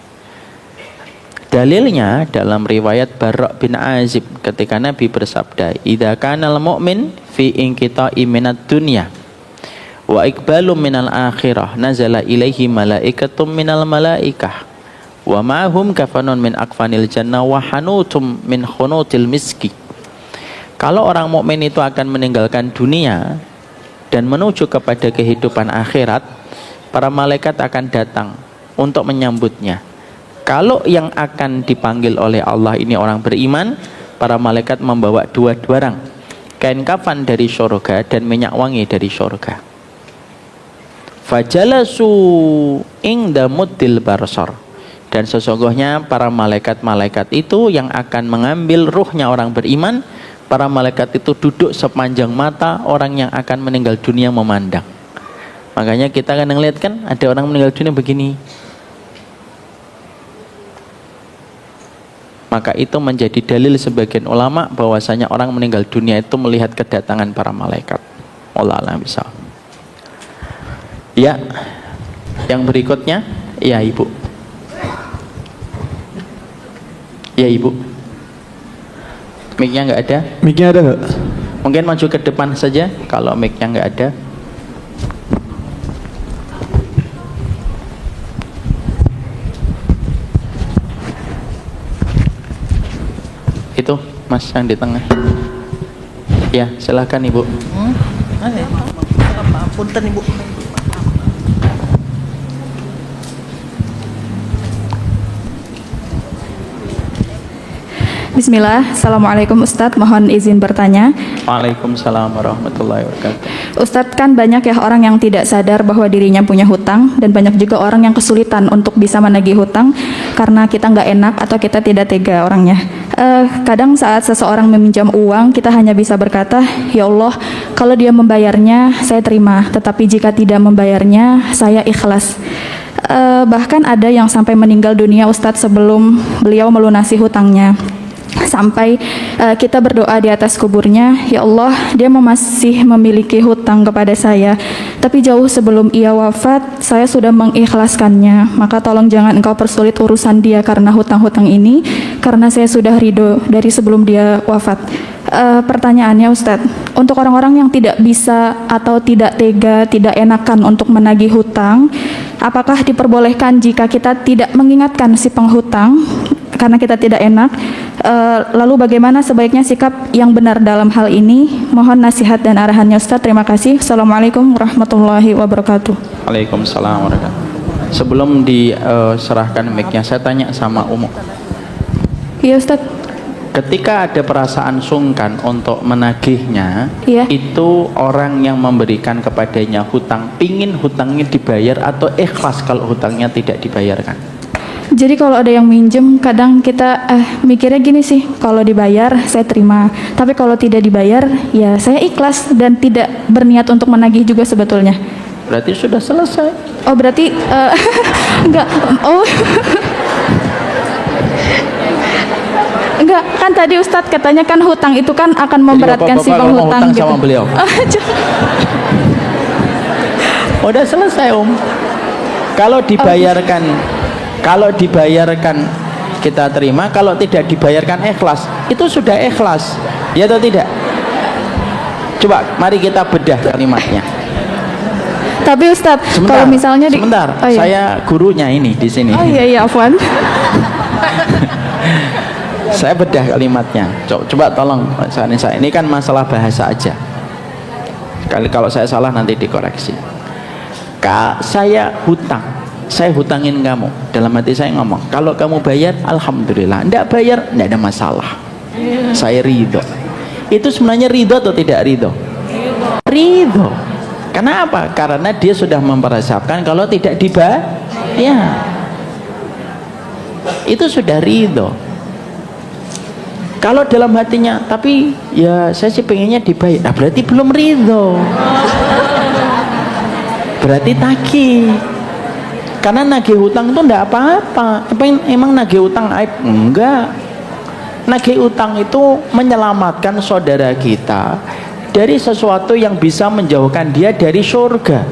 Dalilnya dalam riwayat Barra' bin Azib ketika Nabi bersabda, "Idza kanal mu'min fi inqita'i minad dunya wa iqbalu minal akhirah nazala ilaihi malaikatum minal malaikah wa ma'hum kafanun min akfanil jannah wa hanutum min khunutil miski." Kalau orang mukmin itu akan meninggalkan dunia dan menuju kepada kehidupan akhirat, para malaikat akan datang untuk menyambutnya. Kalau yang akan dipanggil oleh Allah ini orang beriman, para malaikat membawa 2 barang, kain kafan dari surga dan minyak wangi dari surga. Fajalasu ingda muddil barsar. Dan sesungguhnya para malaikat-malaikat itu yang akan mengambil ruhnya orang beriman, para malaikat itu duduk sepanjang mata orang yang akan meninggal dunia memandang. Makanya kita kadang lihat kan ada orang meninggal dunia begini. Maka itu menjadi dalil sebagian ulama bahwasanya orang meninggal dunia itu melihat kedatangan para malaikat. Wallahu a'lam bishawab. Ya, yang berikutnya, ya Ibu. Ya Ibu. Mic-nya nggak ada? Mic-nya ada nggak? Mungkin maju ke depan saja kalau mic-nya nggak ada. Itu Mas yang di tengah. Ya, silahkan Ibu. Punten Ibu. Bismillah, Assalamualaikum Ustadz, mohon izin bertanya. Waalaikumsalam warahmatullahi wabarakatuh. Ustadz, kan banyak ya orang yang tidak sadar bahwa dirinya punya hutang, dan banyak juga orang yang kesulitan untuk bisa menagih hutang karena kita nggak enak atau kita tidak tega orangnya. Kadang saat seseorang meminjam uang, kita hanya bisa berkata, ya Allah, kalau dia membayarnya saya terima, tetapi jika tidak membayarnya saya ikhlas. Bahkan ada yang sampai meninggal dunia Ustadz sebelum beliau melunasi hutangnya. Sampai kita berdoa di atas kuburnya, ya Allah, dia masih memiliki hutang kepada saya, Tapi jauh sebelum ia wafat, saya sudah mengikhlaskannya. Maka tolong jangan engkau persulit urusan dia karena hutang-hutang ini, karena saya sudah ridho dari sebelum dia wafat. Pertanyaannya Ustadz, untuk orang-orang yang tidak bisa atau tidak tega, tidak enakan untuk menagih hutang, apakah diperbolehkan jika kita tidak mengingatkan si penghutang karena kita tidak enak? Lalu bagaimana sebaiknya sikap yang benar dalam hal ini? Mohon nasihat dan arahannya Ustadz. Terima kasih. Assalamualaikum warahmatullahi wabarakatuh. Waalaikumsalam warahmatullahi wabarakatuh. Sebelum diserahkan mic-nya, saya tanya sama Umu. Iya Ustadz. Ketika ada perasaan sungkan untuk menagihnya, Iya. itu orang yang memberikan kepadanya hutang, pingin hutangnya dibayar atau ikhlas kalau hutangnya tidak dibayarkan? Jadi kalau ada yang minjem, kadang kita mikirnya gini sih, kalau dibayar saya terima, tapi kalau tidak dibayar ya saya ikhlas dan tidak berniat untuk menagih juga sebetulnya. Berarti sudah selesai. Oh berarti enggak, oh enggak, kan tadi Ustadz katanya kan hutang itu kan akan memberatkan si penghutang gitu. Sama beliau. Udah selesai Kalau dibayarkan, kalau dibayarkan kita terima, kalau tidak dibayarkan ikhlas. Itu sudah ikhlas, ya atau tidak? Coba, mari kita bedah kalimatnya. Tapi Ustadz, kalau misalnya sebentar, oh, iya. saya gurunya ini di sini. Oh iya afwan. Saya bedah kalimatnya. Coba tolong saya ini kan masalah bahasa aja. Kalau saya salah nanti dikoreksi. Saya hutangin kamu. Dalam hati saya ngomong, kalau kamu bayar, alhamdulillah. Nggak bayar, nggak ada masalah. Saya ridho. Itu sebenarnya ridho atau tidak ridho? Ridho. Kenapa? Karena dia sudah mempersiapkan kalau tidak dibayar, itu sudah ridho. Kalau dalam hatinya, tapi ya saya sih pengennya dibayar, nah, berarti belum ridho, berarti tagih. Karena nagih hutang itu enggak apa-apa. Emang nagih hutang aib? Enggak. Nagih hutang itu menyelamatkan saudara kita dari sesuatu yang bisa menjauhkan dia dari surga.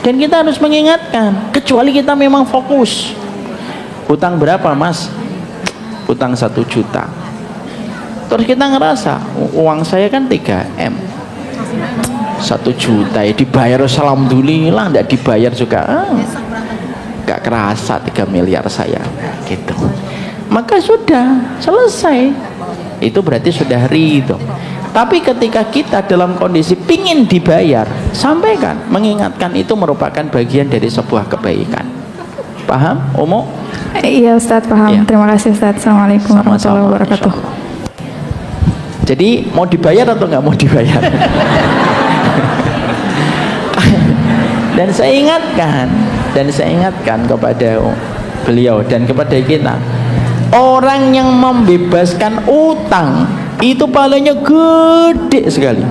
Dan kita harus mengingatkan, kecuali kita memang fokus. Hutang berapa mas? Hutang 1 juta. Terus kita ngerasa uang saya kan 3M, 1 juta ya dibayar, alhamdulillah. Enggak dibayar juga gak kerasa 3 miliar saya gitu. Maka sudah selesai, itu berarti sudah ridho. Tapi ketika kita dalam kondisi pingin dibayar, sampaikan, mengingatkan, itu merupakan bagian dari sebuah kebaikan. Paham Umu? Iya Ustadz, paham. Ya. Terima kasih Ustadz. Assalamualaikum warahmatullahi wabarakatuh. Jadi mau dibayar atau nggak mau dibayar? Dan saya ingatkan kepada beliau dan kepada kita, orang yang membebaskan utang itu pahalanya gede sekali.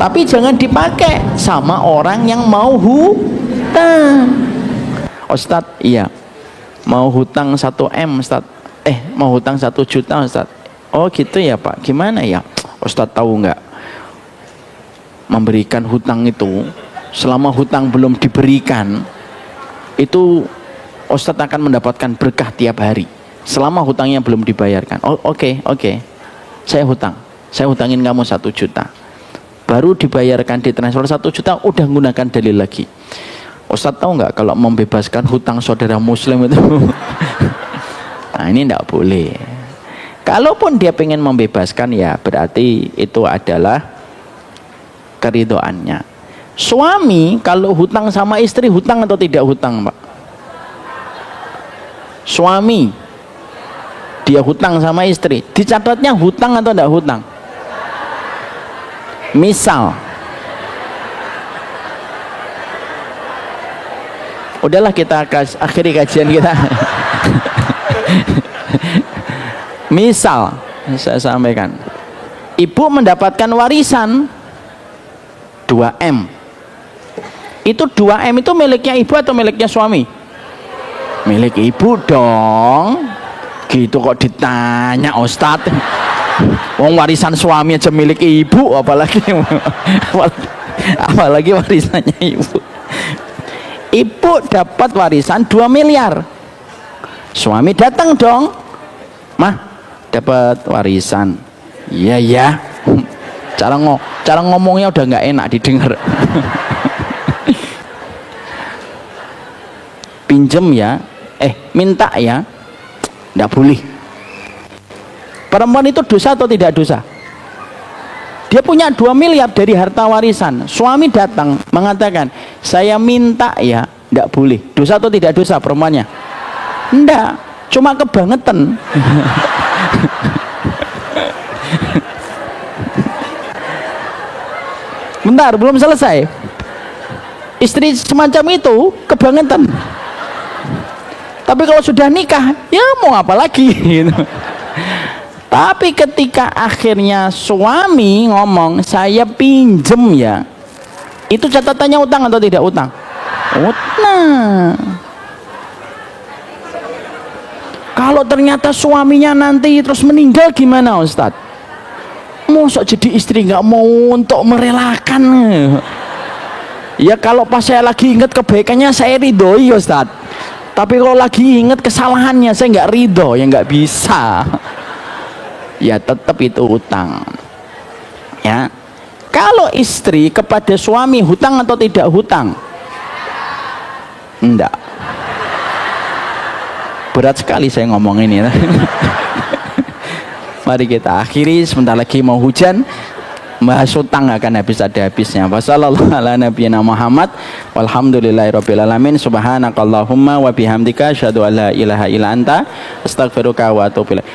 Tapi jangan dipakai sama orang yang mau hutang. Ustadz, iya, mau hutang 1M Ustadz, mau hutang 1 juta Ustadz. Oh gitu ya Pak, gimana ya Ustadz, tahu nggak, memberikan hutang itu, selama hutang belum diberikan itu Ustadz akan mendapatkan berkah tiap hari selama hutangnya belum dibayarkan. Oh oke. Saya hutangin kamu 1 juta, baru dibayarkan, ditransfer 1 juta, udah menggunakan dalil lagi. Ustadz tahu nggak kalau membebaskan hutang saudara muslim itu nah ini enggak boleh. Kalaupun dia pengen membebaskan, ya berarti itu adalah keridhoannya. Suami kalau hutang sama istri, hutang atau tidak hutang Pak? Suami dia hutang sama istri, dicatatnya hutang atau tidak hutang? Misal, udahlah kita akhiri kajian kita. Misal, saya sampaikan, ibu mendapatkan warisan 2M. Itu 2M itu miliknya ibu atau miliknya suami? Milik ibu dong. Gitu kok ditanya Ustadz. Wong warisan suami aja milik ibu, apalagi Apalagi warisannya ibu. Ibu dapat warisan 2 miliar. Suami datang dong. Mah, dapat warisan. Iya ya. Cara ngomongnya udah nggak enak didengar. Pinjem ya, minta ya, nggak boleh. Perempuan itu dosa atau tidak dosa? Dia punya 2 miliar dari harta warisan. Suami datang mengatakan, saya minta ya, nggak boleh. Dosa atau tidak dosa perempuannya? Enggak, cuma kebangetan. Bentar, belum selesai. Istri semacam itu kebangetan. Tapi kalau sudah nikah, ya mau apa lagi? Gitu. Tapi ketika akhirnya suami ngomong, saya pinjem ya, itu catatannya utang atau tidak utang? Utang. Kalau ternyata suaminya nanti terus meninggal gimana Ustadz? Mosok jadi istri nggak mau untuk merelakan? Ya kalau pas saya lagi ingat kebaikannya saya ridhoi Ustadz. Tapi kalau lagi ingat kesalahannya saya nggak ridho, ya nggak bisa. Ya tetap itu hutang. Ya, kalau istri kepada suami hutang atau tidak hutang? Enggak. Berat sekali saya ngomong ini. Mari kita akhiri, sebentar lagi mau hujan. Bahas hutang akan habis ada habisnya. Wassallallahu ala nabiyina Muhammad walhamdulillahirabbil alamin. Subhanakallahumma wa bihamdika asyhadu an la ilaha illa anta astaghfiruka wa atubu ilaik.